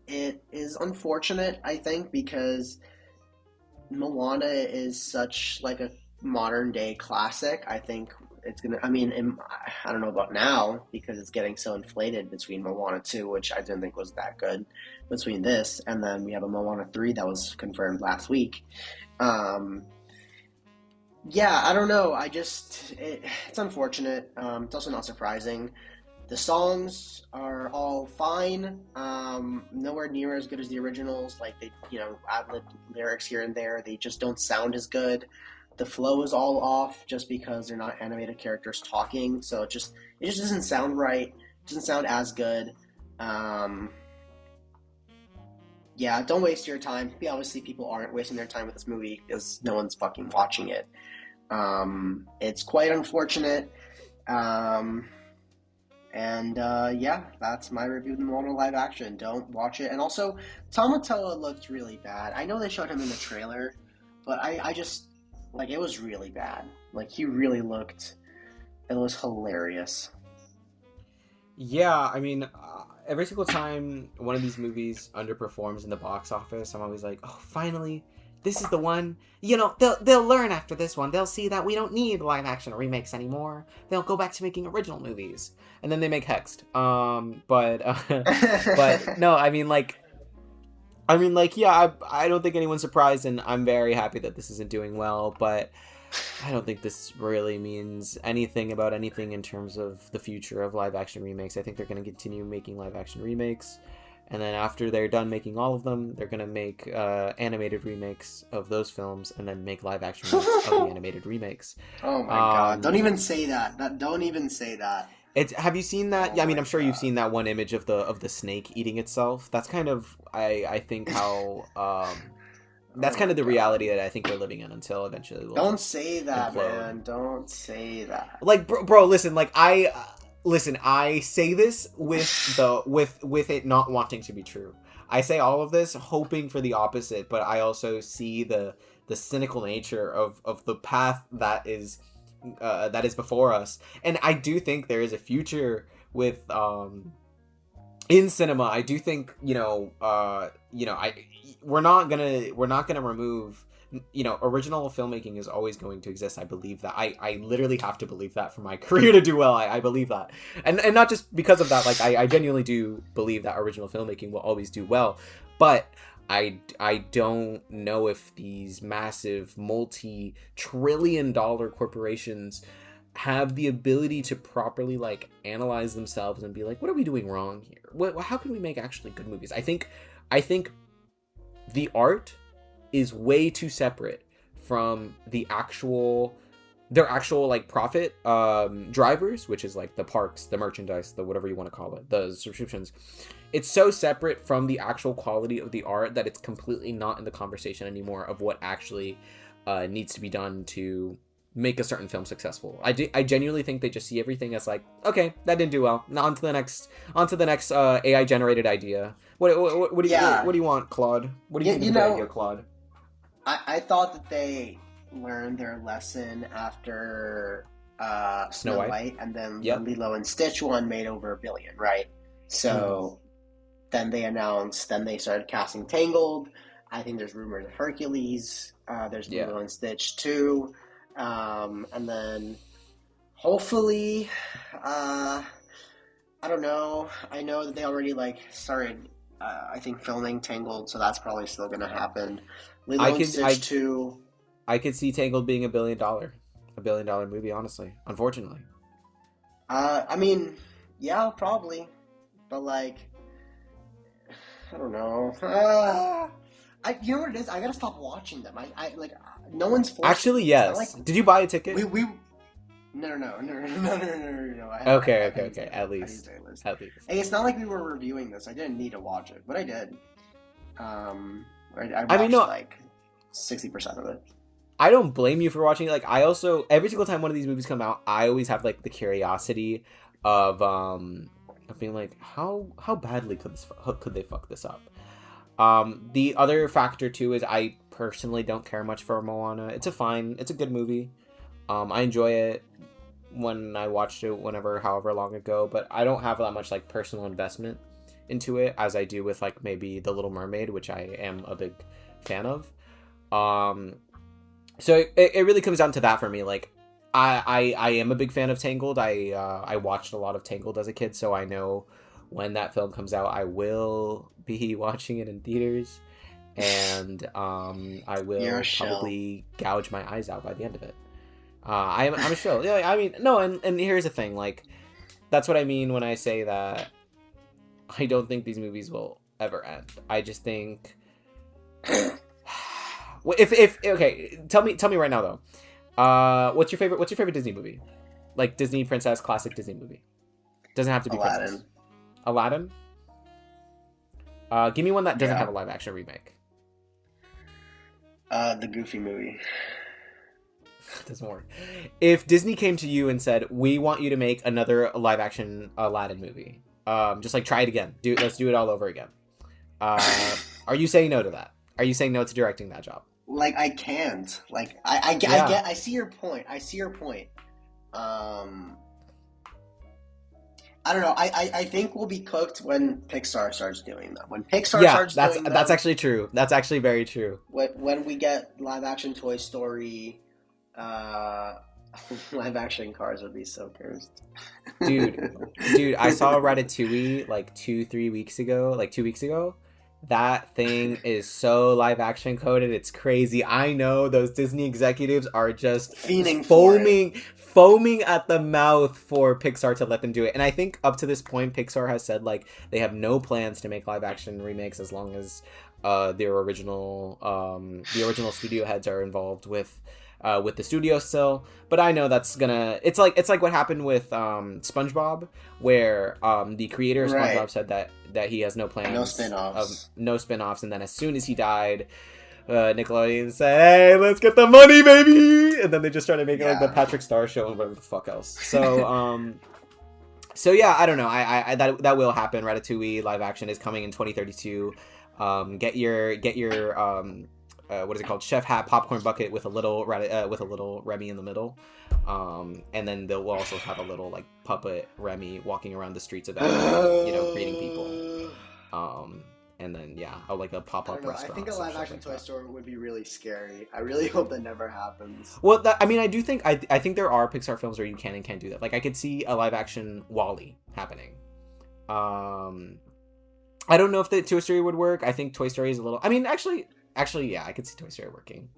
It is unfortunate, I think, because Moana is such like a modern day classic. I think it's gonna. I mean, I don't know about now because it's getting so inflated between Moana 2, which I didn't think was that good, between this, and then we have a Moana 3 that was confirmed last week. Yeah, I don't know. It's unfortunate. It's also not surprising. The songs are all fine. Nowhere near as good as the originals. Like they, ad-lib lyrics here and there. They just don't sound as good. the flow is all off just because they're not animated characters talking. So it just doesn't sound right. It doesn't sound as good. Um, yeah, don't waste your time. Obviously, people aren't wasting their time with this movie because no one's fucking watching it. It's quite unfortunate. Um, yeah, that's my review of the Moana live action. Don't watch it. And also, Tamatoa looked really bad. I know they showed him in the trailer, but I just, like, it was really bad. Like, he really looked, it was hilarious. Yeah, I mean, every single time one of these movies underperforms in the box office, I'm always like, oh, finally, this is the one. You know, they'll learn after this one. They'll see that we don't need live action remakes anymore. They'll go back to making original movies, and then they make Hexed. But no, yeah, I don't think anyone's surprised, and I'm very happy that this isn't doing well, but I don't think this really means anything about anything in terms of the future of live action remakes. I think they're going to continue making live action remakes, and then after they're done making all of them, they're going to make animated remakes of those films, and then make live action remakes of the animated remakes. Oh my god! Don't even say that. Don't even say that. Have you seen that? Oh Yeah, I mean, my I'm sure God. you've seen that one image of the snake eating itself. That's kind of I think how that's Oh kind my of the God. reality that I think we're living in until eventually we'll Don't say that, implode. man. Don't say that. Like, bro, listen. Like, I say this with it not wanting to be true. I say all of this hoping for the opposite, but I also see the cynical nature of the path that is before us, and I do think there is a future with in cinema. I do think we're not gonna remove, original filmmaking is always going to exist. I believe that. I literally have to believe that for my career to do well. I believe that, and not just because of that. Like, I genuinely do believe that original filmmaking will always do well, but I don't know if these massive multi-trillion-dollar corporations have the ability to properly, like, analyze themselves and be like, what are we doing wrong here? How can we make actually good movies? I think the art is way too separate from their actual like profit drivers, which is like the parks, the merchandise, the whatever you want to call it, the subscriptions. It's so separate from the actual quality of the art that it's completely not in the conversation anymore of what actually needs to be done to make a certain film successful. I genuinely think they just see everything as like, okay, that didn't do well. Now on to the next AI generated idea. What do you want, Claude? What do you think of the idea, Claude? I thought that they learned their lesson after Snow White, and then the Lilo and Stitch one made over $1 billion, right? So then they started casting Tangled. I think there's rumors of Hercules. There's Lilo and Stitch too. And then hopefully, I don't know. I know that they already started, I think, filming Tangled, so that's probably still going to happen. Lilo and Stitch 2. I could see Tangled being $1 billion movie, honestly. Unfortunately. I mean, yeah, probably, but I don't know. You know what it is? I gotta stop watching them. I no one's forced. Actually, yes. Did you buy a ticket? No. Okay. At least. Hey, it's not like we were reviewing this. I didn't need to watch it, but I did. I watched 60% of it. I don't blame you for watching it. Like, I also, every single time one of these movies come out, I always have the curiosity of being like, how badly could they fuck this up? The other factor too is I personally don't care much for Moana. It's a good movie. I enjoy it when I watched it however long ago, but I don't have that much personal investment into it as I do with maybe The Little Mermaid, which I am a big fan of. So it really comes down to that for me. I am a big fan of Tangled. I watched a lot of Tangled as a kid, so I know when that film comes out, I will be watching it in theaters, and I will probably gouge my eyes out by the end of it. I'm a shill. Yeah, I mean, no, and here's the thing, that's what I mean when I say that I don't think these movies will ever end. I just think, if okay, tell me right now though, What's your favorite Disney movie? Like Disney princess, classic Disney movie. Doesn't have to be princess. Aladdin. Give me one that doesn't have a live action remake. The Goofy movie. Doesn't work. If Disney came to you and said, "We want you to make another live action Aladdin movie," just like try it again. Let's do it all over again. Are you saying no to that? Are you saying no to directing that job? Like, I can't. Like, I see your point. I don't know. I think we'll be cooked when Pixar starts doing them. When Pixar starts doing them, that's actually true. That's actually very true. When we get live action Toy Story, live action Cars would be so cursed. Dude, I saw Ratatouille like 2 weeks ago. That thing is so live action coded. It's crazy. I know those Disney executives are just foaming at the mouth for Pixar to let them do it. And I think up to this point, Pixar has said like they have no plans to make live action remakes as long as the original studio heads are involved with the studio still. But I know that's gonna. It's like what happened with SpongeBob, where the creator of SpongeBob said that he has no plans, no spin-offs, and then as soon as he died, Nickelodeon said, "Hey, let's get the money, baby!" And then they just started making like the Patrick Star Show and whatever the fuck else. So so yeah, I don't know. I that will happen. Ratatouille live action is coming in 2032. Get your what is it called? Chef hat popcorn bucket with a little Remy in the middle, and then they'll also have a little like puppet Remy walking around the streets of greeting people, and then like a pop-up restaurant. I think a live-action Toy Story would be really scary. I really hope that never happens. Well, I think there are Pixar films where you can and can't do that. Like I could see a live-action WALL-E happening. I don't know if the Toy Story would work. I think Toy Story is a little. I mean, actually, yeah, I could see Toy Story working.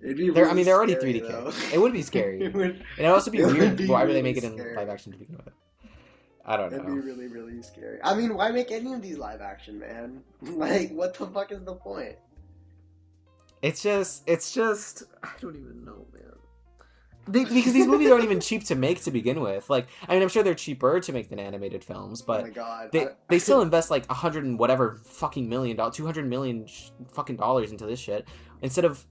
It'd be really they're already scary, 3D though. kids. It would be scary. It'd also be weird. Why would they make it in live action to begin with? I don't know. It'd be really, really scary. I mean, why make any of these live action, man? Like, what the fuck is the point? It's just. I don't even know, man. Because these movies aren't even cheap to make to begin with. Like, I mean, I'm sure they're cheaper to make than animated films, but oh my God. they still invest like $100 and whatever fucking million, $200 million fucking dollars into this shit instead of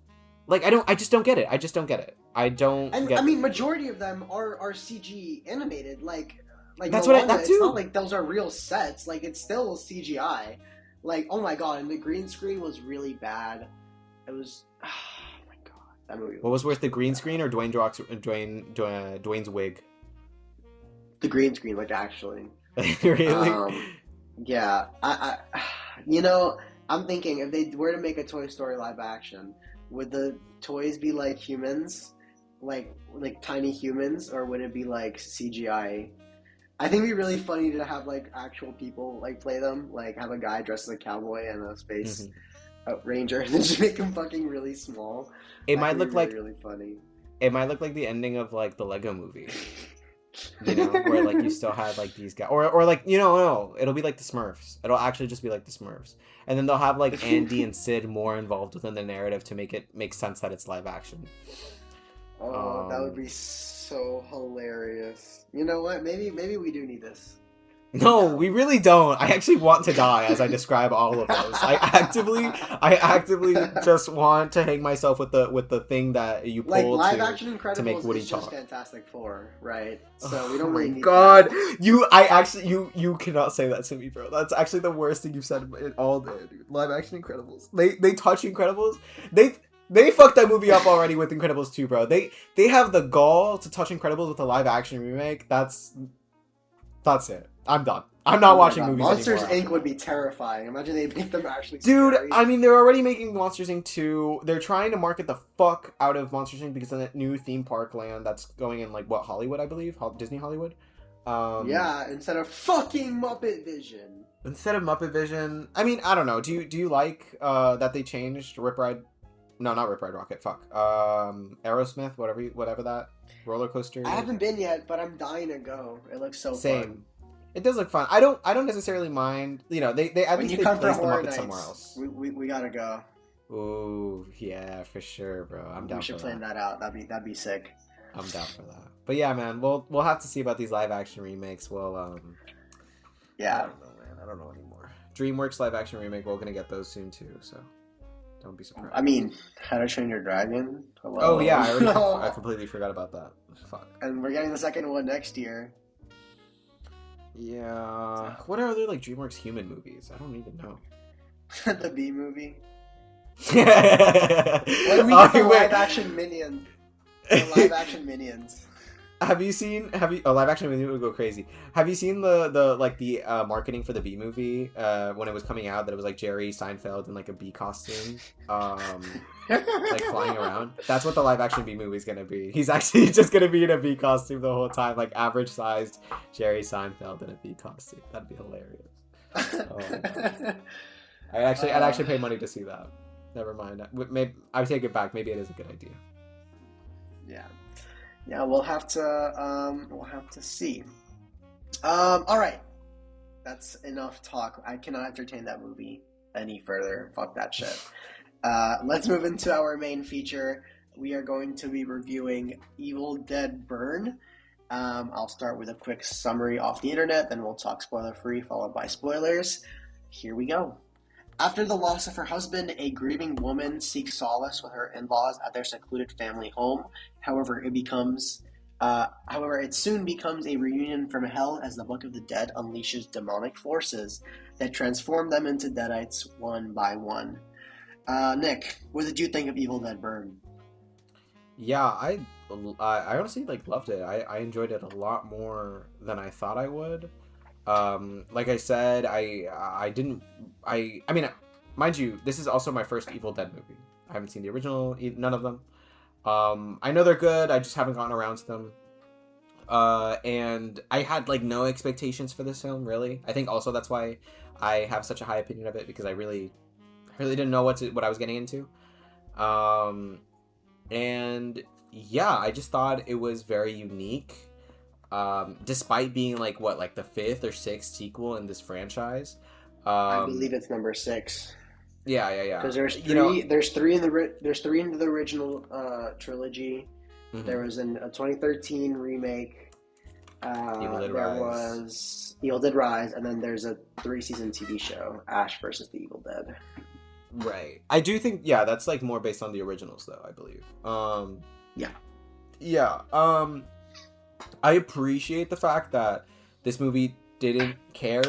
like I just don't get it. I mean, majority of them are CG animated. Like that's what that too. It's not like those are real sets. Like it's still CGI. Like oh my God, and the green screen was really bad. It was. What was worse, the green screen or Dwayne's wig? The green screen, like actually. Really? Yeah. I'm thinking if they were to make a Toy Story live action, would the toys be like humans, like tiny humans, or would it be like CGI? I think it'd be really funny to have like actual people like play them, like have a guy dressed as a cowboy and a space. Ranger and then just make him fucking really small. It might look like really funny. It might look like the ending of like the Lego Movie, where like you still had like these guys, or like no, it'll be like the Smurfs. It'll actually just be like the Smurfs, and then they'll have like Andy and Sid more involved within the narrative to make it make sense that it's live action. Oh, that would be so hilarious. You know what? Maybe we do need this. No, we really don't. I actually want to die as I describe all of those. I actively just want to hang myself with the thing that you pull like live action Incredibles to make Woody is talk. Just Fantastic Four, right? So we don't really need God, that. You cannot say that to me, bro. That's actually the worst thing you've said in all day, dude. Live action Incredibles. They touch Incredibles. They fucked that movie up already with Incredibles 2, bro. They have the gall to touch Incredibles with a live action remake. That's it. I'm done. I'm not watching movies Monsters anymore. Inc. would be terrifying. Imagine they make them actually Dude, scary. I mean, they're already making Monsters Inc. 2. They're trying to market the fuck out of Monsters Inc. because of that new theme park land that's going in, like, what, Hollywood, I believe? Disney Hollywood? Yeah, instead of fucking Muppet Vision. Instead of Muppet Vision. I mean, I don't know. Do you like that they changed Rip Ride? No, not Rip Ride Rocket. Fuck. Aerosmith, whatever that roller coaster. I haven't been yet, but I'm dying to go. It looks so fun. It does look fun. I don't necessarily mind. They at least they place the Muppets nights, somewhere else. We gotta go. Ooh, yeah, for sure, bro. I'm We down should for plan that. that out. That'd be sick. I'm down for that. But yeah, man, we'll have to see about these live action remakes. I Yeah. don't know, man. I don't know anymore. DreamWorks live action remake. We're gonna get those soon too, so don't be surprised. I mean, How to Train Your Dragon. Oh yeah, Hello. I completely forgot about that. Fuck. And we're getting the second one next year. Yeah. What are other like DreamWorks human movies? I don't even know. The B movie. When When we get the live action Minions. The live action Minions. Have you live action movie would go crazy. Have you seen the marketing for the Bee movie when it was coming out, that it was like Jerry Seinfeld in like a bee costume like flying around? That's what the live action Bee movie is going to be. He's actually just going to be in a bee costume the whole time, like average sized Jerry Seinfeld in a bee costume. That'd be hilarious. I'd actually pay money to see that. Never mind. Maybe I would take it back. Maybe it is a good idea. Yeah, we'll have to see. All right, that's enough talk. I cannot entertain that movie any further. Fuck that shit. Let's move into our main feature. We are going to be reviewing Evil Dead Burn. I'll start with a quick summary off the internet, then we'll talk spoiler free, followed by spoilers. Here we go. After the loss of her husband, a grieving woman seeks solace with her in-laws at their secluded family home. However, it soon becomes a reunion from hell as the Book of the Dead unleashes demonic forces that transform them into Deadites one by one. Nick, what did you think of Evil Dead Burn? Yeah, I honestly loved it. I enjoyed it a lot more than I thought I would. Like I said, I mean, mind you, this is also my first Evil Dead movie. I haven't seen the original, none of them. I know they're good, I just haven't gotten around to them. And I had like no expectations for this film, really. I think also that's why I have such a high opinion of it, because I really didn't know what I was getting into. And yeah, I just thought it was very unique. Despite being like the fifth or sixth sequel in this franchise. I believe it's number 6. Yeah. Because there's three. There's three in the original trilogy. Mm-hmm. There was a 2013 remake. There was Evil Dead Rise, and then there's a 3-season TV show, Ash versus the Evil Dead. Right. I do think that's like more based on the originals, though. I believe. Yeah. I appreciate the fact that this movie didn't care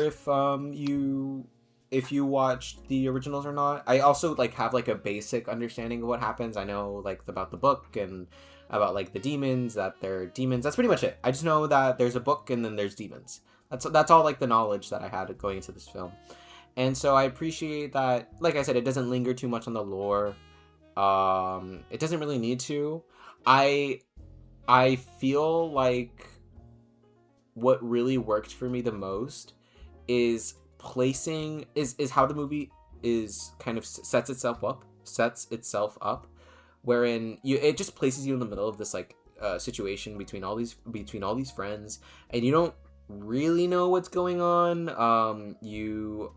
if you watched the originals or not. I also have a basic understanding of what happens. I know about the book and about the demons, that they're demons. That's pretty much it. I just know that there's a book and then there's demons. That's all the knowledge that I had going into this film. And so I appreciate that, like I said, it doesn't linger too much on the lore. It doesn't really need to. I feel like what really worked for me the most is how the movie is kind of sets itself up, wherein it just places you in the middle of this situation between all these friends, and you don't really know what's going on. You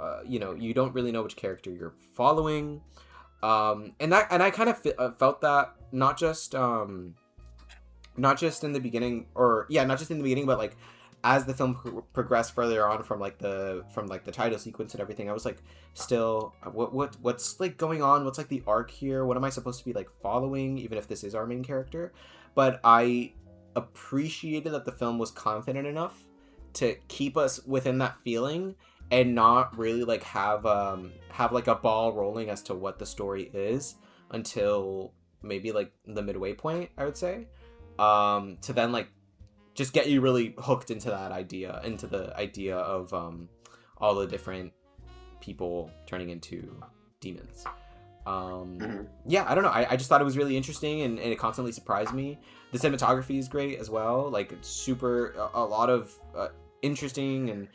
don't really know which character you're following, and I kind of felt that not just in the beginning, but as the film progressed further on from the title sequence and everything. I was still, what's going on? What's the arc here? What am I supposed to be following, even if this is our main character? But I appreciated that the film was confident enough to keep us within that feeling and not really have a ball rolling as to what the story is until maybe the midway point, I would say, to then just get you really hooked into the idea of all the different people turning into demons. Yeah, I don't know. I just thought it was really interesting, and it constantly surprised me. The cinematography is great as well. Super, a lot of interesting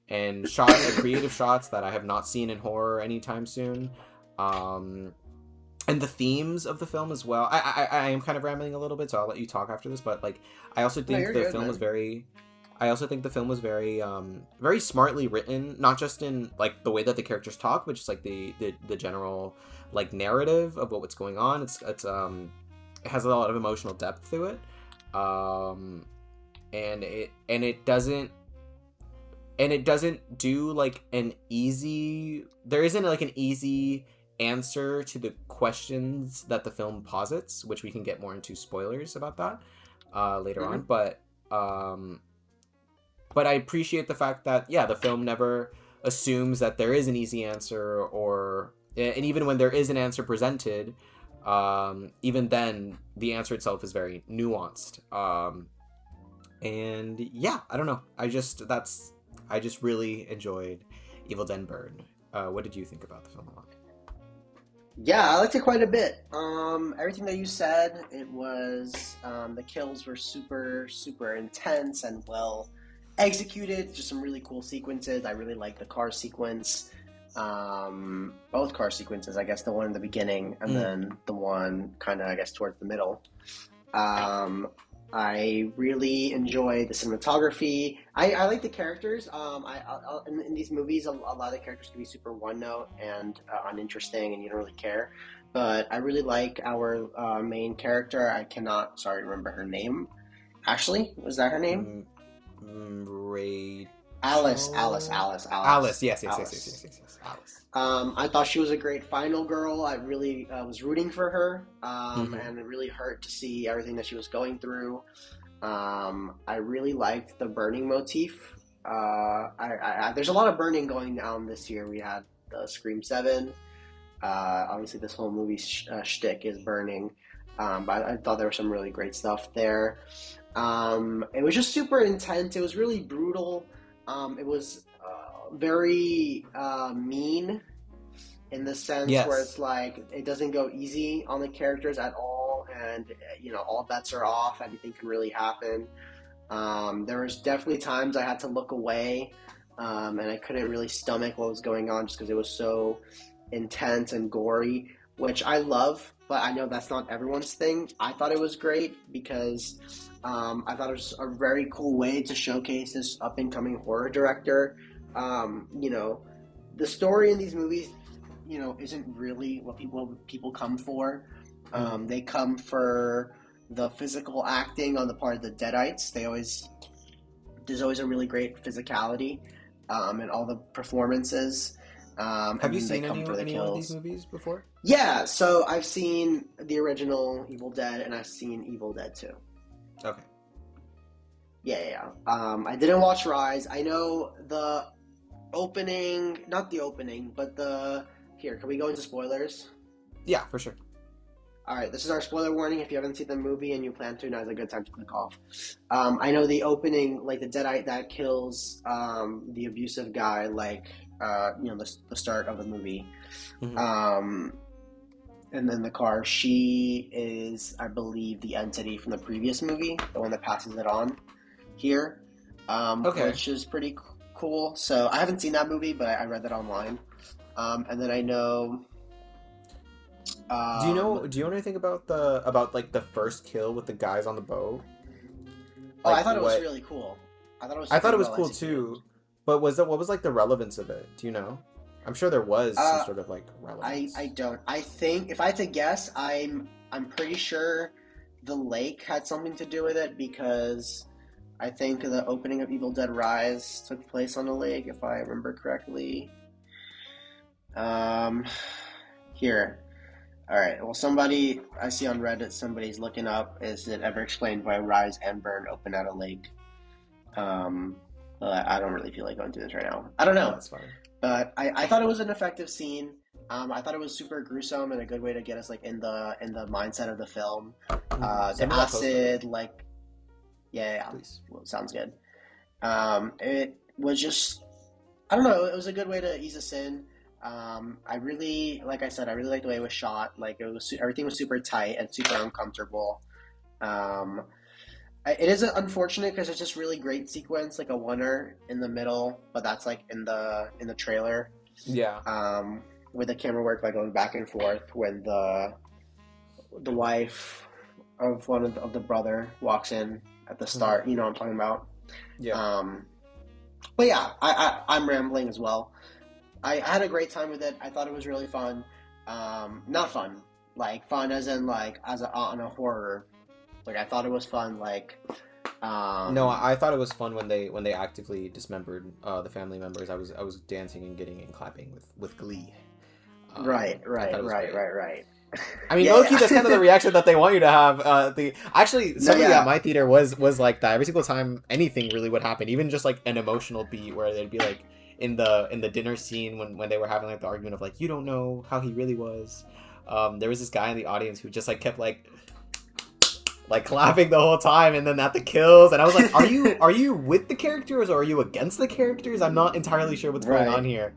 and creative shots that I have not seen in horror anytime soon. And the themes of the film as well. I am kind of rambling a little bit, so I'll let you talk after this. But I also think the film was very. I also think the film was very smartly written, not just in like the way that the characters talk, but just like the general like narrative of what's going on. It has a lot of emotional depth to it, and it doesn't do like an easy. There isn't like an easy answer to the questions that the film posits, which we can get more into spoilers about that later on, but I appreciate the fact that, yeah, the film never assumes that there is an easy answer, and even when there is an answer presented, even then, the answer itself is very nuanced. And yeah, I don't know. I just really enjoyed Evil Dead Bird. What did you think about the film? Yeah, I liked it quite a bit. Everything that you said, it was the kills were super, super intense and well executed. Just some really cool sequences. I really like the car sequence. Both car sequences, I guess the one in the beginning and then the one kind of, I guess, towards the middle. I really enjoy the cinematography. I like the characters. In these movies, a lot of the characters can be super one note and uninteresting, and you don't really care. But I really like our main character. I cannot, sorry, remember her name. Ashley, was that her name? Rachel? Alice. Alice. Yes. Alice. I thought she was a great final girl. I really was rooting for her, and it really hurt to see everything that she was going through. I really liked the burning motif. There's a lot of burning going down this year. We had the Scream 7. Obviously, this whole movie shtick is burning, but I thought there was some really great stuff there. It was just super intense. It was really brutal. It was very mean in the sense where it's like it doesn't go easy on the characters at all, and all bets are off. Anything can really happen. There was definitely times I had to look away, and I couldn't really stomach what was going on just because it was so intense and gory, which I love, but I know that's not everyone's thing. I thought it was great because I thought it was a very cool way to showcase this up-and-coming horror director. The story in these movies, isn't really what people come for. They come for the physical acting on the part of the Deadites. There's always a really great physicality in all the performances. Have you seen any of these movies before? Yeah, so I've seen the original Evil Dead, and I've seen Evil Dead 2. Okay. Yeah. I didn't watch Rise. I know the opening, not the opening, but here, can we go into spoilers? Yeah, for sure. Alright, this is our spoiler warning. If you haven't seen the movie and you plan to, now's a good time to click off. I know the opening, like the Deadite that kills the abusive guy, like, the start of the movie. And then the car, she is, I believe, the entity from the previous movie, the one that passes it on here, which is pretty cool. So I haven't seen that movie, but I read that online. And then I know. Do you know anything about the first kill with the guys on the boat? Like, I thought it was really cool. I thought it was cool too. But what was like the relevance of it? Do you know? I'm sure there was some sort of like relevance. I don't. I think if I had to guess, I'm pretty sure the lake had something to do with it because I think the opening of Evil Dead Rise took place on the lake, if I remember correctly. Here. Alright, well, somebody, I see on Reddit, somebody's looking up, is it ever explained why Rise and Burn open at a lake? I don't really feel like going through this right now. I don't know. No, that's fine. But I thought it was an effective scene. I thought it was super gruesome and a good way to get us like in the mindset of the film. The acid, like, yeah. Well, sounds good. It was just, I don't know. It was a good way to ease us in. I really, like I said, I really liked the way it was shot. Like everything was super tight and super uncomfortable. It is unfortunate because it's just really great sequence, like a oneer in the middle, but that's like in the trailer. Yeah. With the camera work like going back and forth when the wife of one of the brother walks in at the start. You know what I'm talking about? Yeah. But yeah, I'm rambling as well. I had a great time with it. I thought it was really fun. Not fun, like fun as in like on a horror. Like I thought it was fun. Like, No, I thought it was fun when they actively dismembered the family members. I was dancing and getting and clapping with glee. Right. I mean, Yeah, low key, yeah. that's kind of the reaction that they want you to have. Actually, No, somebody at yeah, my theater was like that. Every single time anything really would happen, even just like an emotional beat where they'd be like in the dinner scene when they were having like the argument of like you don't know how he really was. There was this guy in the audience who just like kept like clapping the whole time, and then at the kills, and I was like, are you with the characters or are you against the characters? I'm not entirely sure what's going on right, here.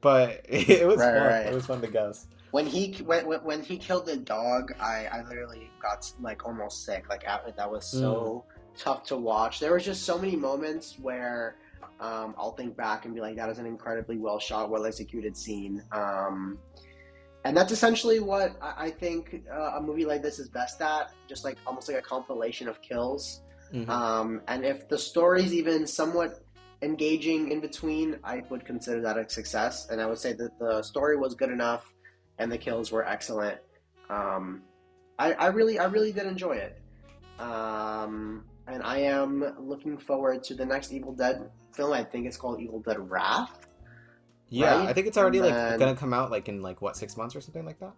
But it was fun. right. It was fun to guess. When he killed the dog, I literally got like almost sick. Like that was so tough to watch. There was just so many moments where I'll think back and be like, that is an incredibly well shot, well executed scene. And that's essentially what I think a movie like this is best at, just like almost like a compilation of kills. And if the story's even somewhat engaging in between, I would consider that a success. And I would say that the story was good enough and the kills were excellent. I really did enjoy it. And I am looking forward to the next Evil Dead film. I think it's called Evil Dead Wrath. Yeah, Right? I think it's And already like then gonna come out like in like what 6 months or something like that.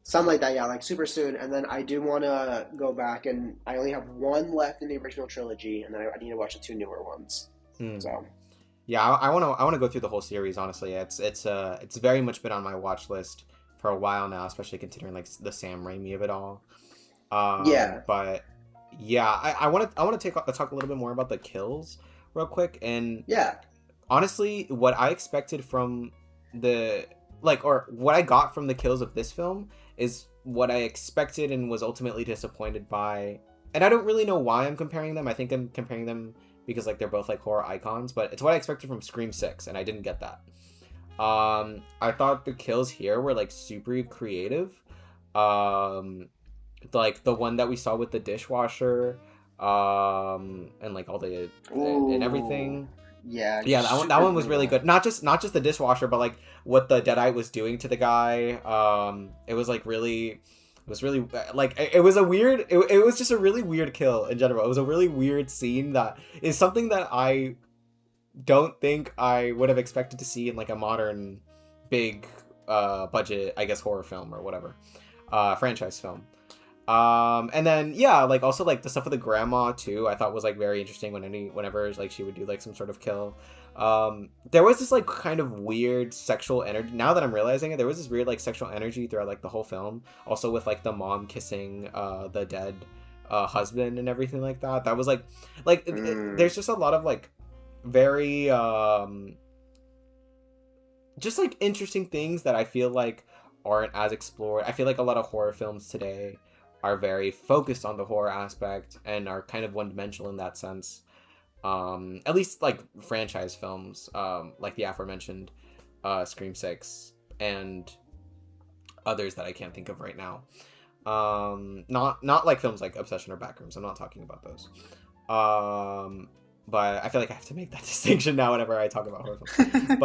something like that, yeah, like super soon. And then I do want to go back, and I only have one left in the original trilogy, and then I need to watch the two newer ones. Hmm. So Yeah, I want to go through the whole series. Honestly, it's very much been on my watch list for a while now, especially considering like the Sam Raimi of it all. yeah, But yeah, I want to talk a little bit more about the kills real quick. And yeah, honestly, what I expected from the or what I got from the kills of this film is what I expected and was ultimately disappointed by. And I don't really know why I'm comparing them. I think I'm comparing them because like they're both like horror icons, but it's what I expected from Scream 6, and I didn't get that. I thought the kills here were like super creative. Like the one that we saw with the dishwasher, and like all the and ooh, everything. yeah, Yeah, that super one was really brutal. good. Not just the dishwasher, but like what the Deadite was doing to the guy. It was like really, it was really like it was a weird. It was just a really weird kill in general. It was a really weird scene that is something that I don't think I would have expected to see in like a modern, big, budget, I guess, horror film or whatever, franchise film. And then yeah, like also like the stuff with the grandma too, I thought was like very interesting whenever like she would do like some sort of kill. There was this like kind of weird sexual energy. Now that I'm realizing it, there was this weird like sexual energy throughout like the whole film. Also with like the mom kissing the dead husband and everything like that. That was there's just a lot of like very just like interesting things that I feel like aren't as explored. I feel like a lot of horror films today are very focused on the horror aspect and are kind of one-dimensional in that sense. At least like franchise films, like the aforementioned Scream 6 and others that I can't think of right now. Not like films like Obsession or Backrooms. I'm not talking about those. But I feel like I have to make that distinction now whenever I talk about horror films.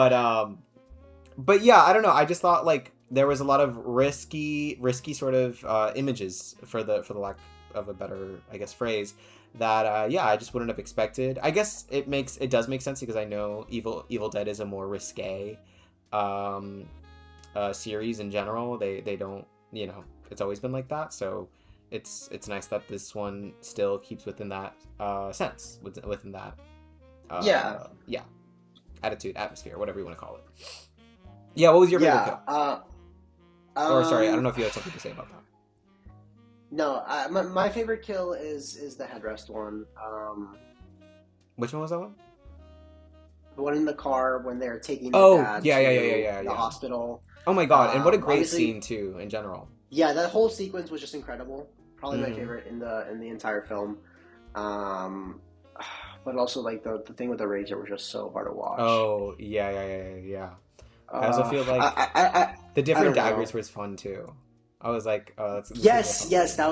But yeah, I don't know. I just thought like there was a lot of risky sort of images for the lack of a better, I guess, phrase that yeah, I just wouldn't have expected. I guess it does make sense because I know Evil Dead is a more risque series in general. They don't, it's always been like that. So it's nice that this one still keeps within that sense, within that Yeah, yeah, attitude, atmosphere, whatever you want to call it. Yeah, what was your favorite kill? yeah. Or sorry, I don't know if Um, you had something to say about that. no, my favorite kill is the headrest one. Which one was that one? The one in the car when they're taking the Oh, dad yeah, to yeah, yeah, yeah, yeah, the yeah. hospital. Oh my god, and what a great Obviously, scene too, in general. yeah, that whole sequence was just incredible. Probably my Hmm. favorite in the entire film. Um, but also like the thing with the razor was just so hard to watch. Oh, yeah, yeah, yeah, yeah, yeah. I also feel I, like I, I, I the I different don't daggers know. was fun too. I was like, oh, this is real Yes, fun. yes, that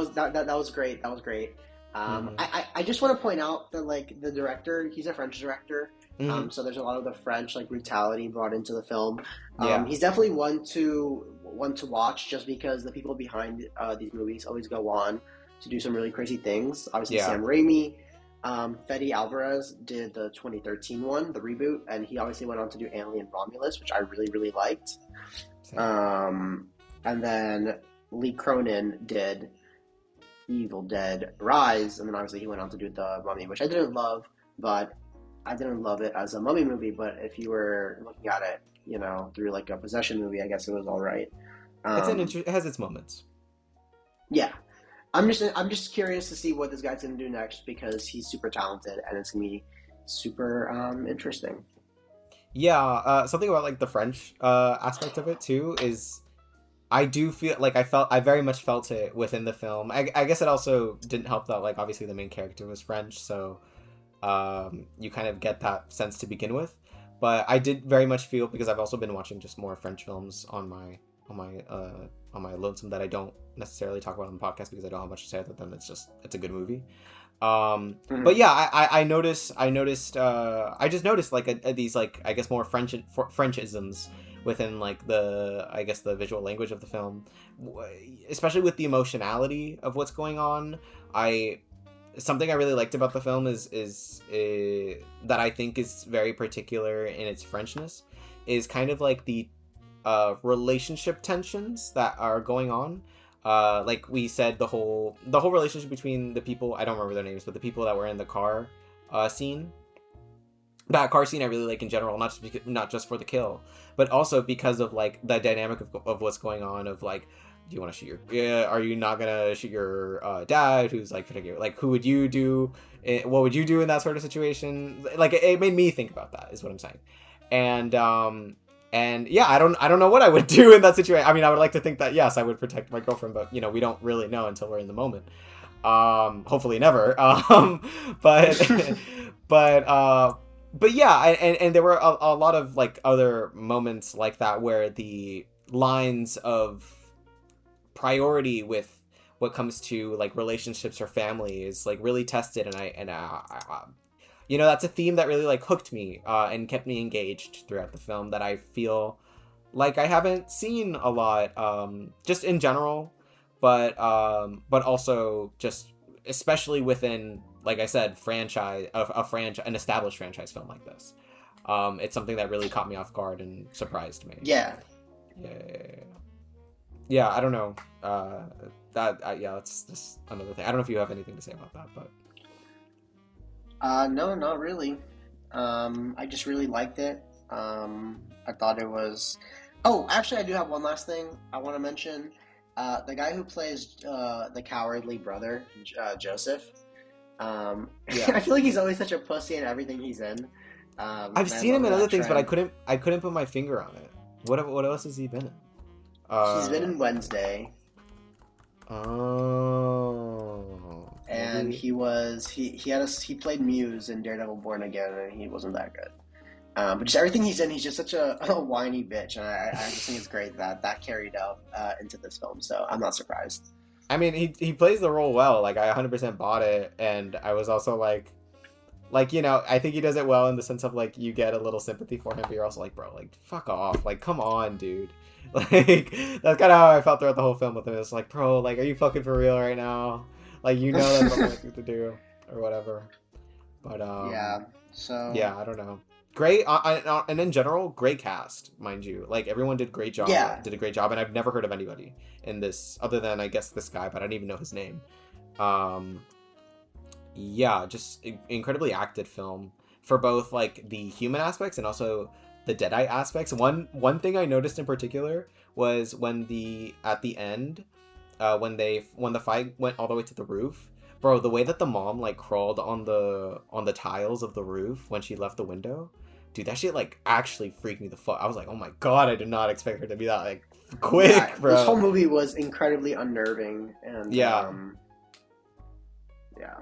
was great. That was great. Mm-hmm. I just want to point out that like the director, he's a French director, Mm-hmm. so there's a lot of the French like brutality brought into the film. Yeah. He's definitely one to watch just because the people behind these movies always go on to do some really crazy things. Obviously, Yeah. Sam Raimi, Fede Alvarez did the 2013 one, the reboot, and he obviously went on to do Alien Romulus, which I really liked. Same. Um, and then Lee Cronin did Evil Dead Rise, and then obviously he went on to do The Mummy, which I didn't love, but I didn't love it as a mummy movie. But if you were looking at it, through like a possession movie, I guess it was all right. It has its moments. Yeah, I'm just curious to see what this guy's gonna do next because he's super talented and it's gonna be super interesting. Yeah, something about like the French aspect of it too is I do feel like I very much felt it within the film. I guess it also didn't help that like obviously the main character was French, so you kind of get that sense to begin with. But I did very much feel because I've also been watching just more French films on my lonesome that I don't necessarily talk about on the podcast because I don't have much to say other than it's a good movie. But Mm-hmm. yeah, I just noticed like these like I guess more Frenchisms within like the I guess the visual language of the film, especially with the emotionality of what's going on. I Something I really liked about the film is that I think is very particular in its Frenchness is kind of like the relationship tensions that are going on. Like we said, the whole relationship between the people, I don't remember their names, but the people that were in the car scene. That car scene I really like in general, not just for the kill, but also because of like the dynamic of what's going on. Of like, do you want to shoot your? Yeah, are you not gonna shoot your dad? Who's like particular? Like, who would you do? What would you do in that sort of situation? Like, it made me think about that. Is what I'm saying. And yeah, I don't know what I would do in that situation. I mean, I would like to think that yes, I would protect my girlfriend, but we don't really know until we're in the moment. Hopefully never. But but but yeah, and there were a lot of like other moments like that where the lines of priority with what comes to like relationships or family is like really tested, and that's a theme that really like hooked me and kept me engaged throughout the film that I feel like I haven't seen a lot just in general, but also just especially within, like I said, an established franchise film like this. It's something that really caught me off guard and surprised me. Yeah. Yeah. Yeah, I don't know. Yeah, that's just another thing. I don't know if you have anything to say about that, but No, not really. I just really liked it. I thought it was. Oh, actually, I do have one last thing I want to mention. The guy who plays the cowardly brother, Joseph. yeah, I feel like he's always such a pussy in everything he's in. I've And I seen him love in other that things, but I trend. couldn't put my finger on it. What else has he been in? He's been Uh in Wednesday, oh, and maybe. he played Muse in Daredevil Born Again, and he wasn't that good. But just everything he's in, he's just such a whiny bitch, and I just think it's great that that carried out into this film. So I'm not surprised. I mean, he plays the role well. Like I 100% bought it, and I was also like I think he does it well in the sense of like you get a little sympathy for him, but you're also like, bro, like fuck off, like come on, dude. Like that's kind of how I felt throughout the whole film with him. It's like, bro, like are you fucking for real right now? Like that's not the right thing to do or whatever. But Yeah. So yeah, I don't know. Great, and in general, great cast, mind you. Like everyone yeah, did a great job, and I've never heard of anybody in this other than I guess this guy, but I don't even know his name. Um, yeah, just incredibly acted film for both like the human aspects and also the Deadite aspects. One thing I noticed in particular was when the at the end, when the fight went all the way to the roof. Bro, the way that the mom like crawled on the tiles of the roof when she left the window, dude, that shit like actually freaked me the fuck. I was like, oh my god, I did not expect her to be that like yeah. quick, This whole bro. movie was incredibly unnerving, and Yeah, yeah,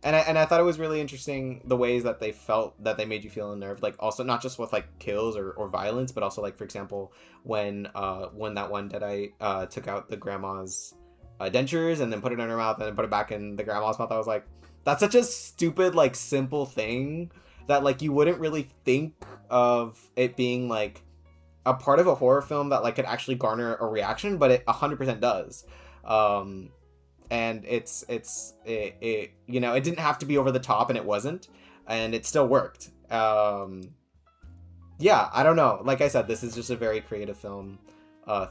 and I thought it was really interesting the ways that they felt that they made you feel unnerved. Like also not just with like kills or violence, but also like for example when that one Deadite took out the grandma's dentures and then put it in her mouth and then put it back in the grandma's mouth. I was like, that's such a stupid, like, simple thing that, like, you wouldn't really think of it being, like, a part of a horror film that, like, could actually garner a reaction, but it 100% does. And it you know, it didn't have to be over the top, and it wasn't, and it still worked. Yeah, I don't know. Like I said, this is just a very creative film,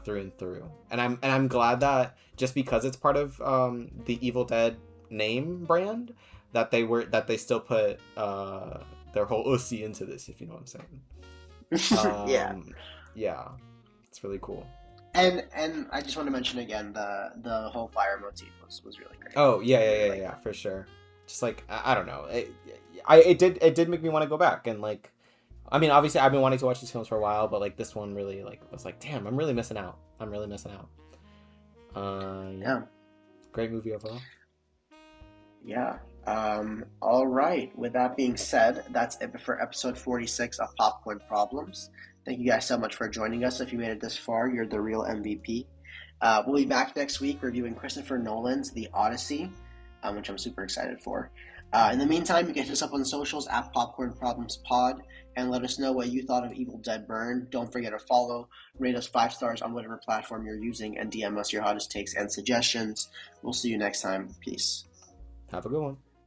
through and through, and I'm glad that just because it's part of the Evil Dead name brand, that they still put their whole OC into this, if you know what I'm saying. Yeah. Yeah, it's really cool. And I just want to mention again the whole fire motif was really great. Oh yeah, Really yeah, for sure. Just like I don't know, it did make me want to go back and like, I mean, obviously I've been wanting to watch these films for a while, but like this one really like was like, damn, I'm really missing out. I'm really missing out. Yeah, great movie overall. Yeah. All right. With that being said, that's it for episode 46 of Popcorn Problems. Thank you guys so much for joining us. If you made it this far, you're the real MVP. We'll be back next week reviewing Christopher Nolan's The Odyssey, which I'm super excited for. In the meantime, you can hit us up on socials at Popcorn Problems Pod and let us know what you thought of Evil Dead Burn. Don't forget to follow, rate us 5 stars on whatever platform you're using, and DM us your hottest takes and suggestions. We'll see you next time. Peace. Have a good one.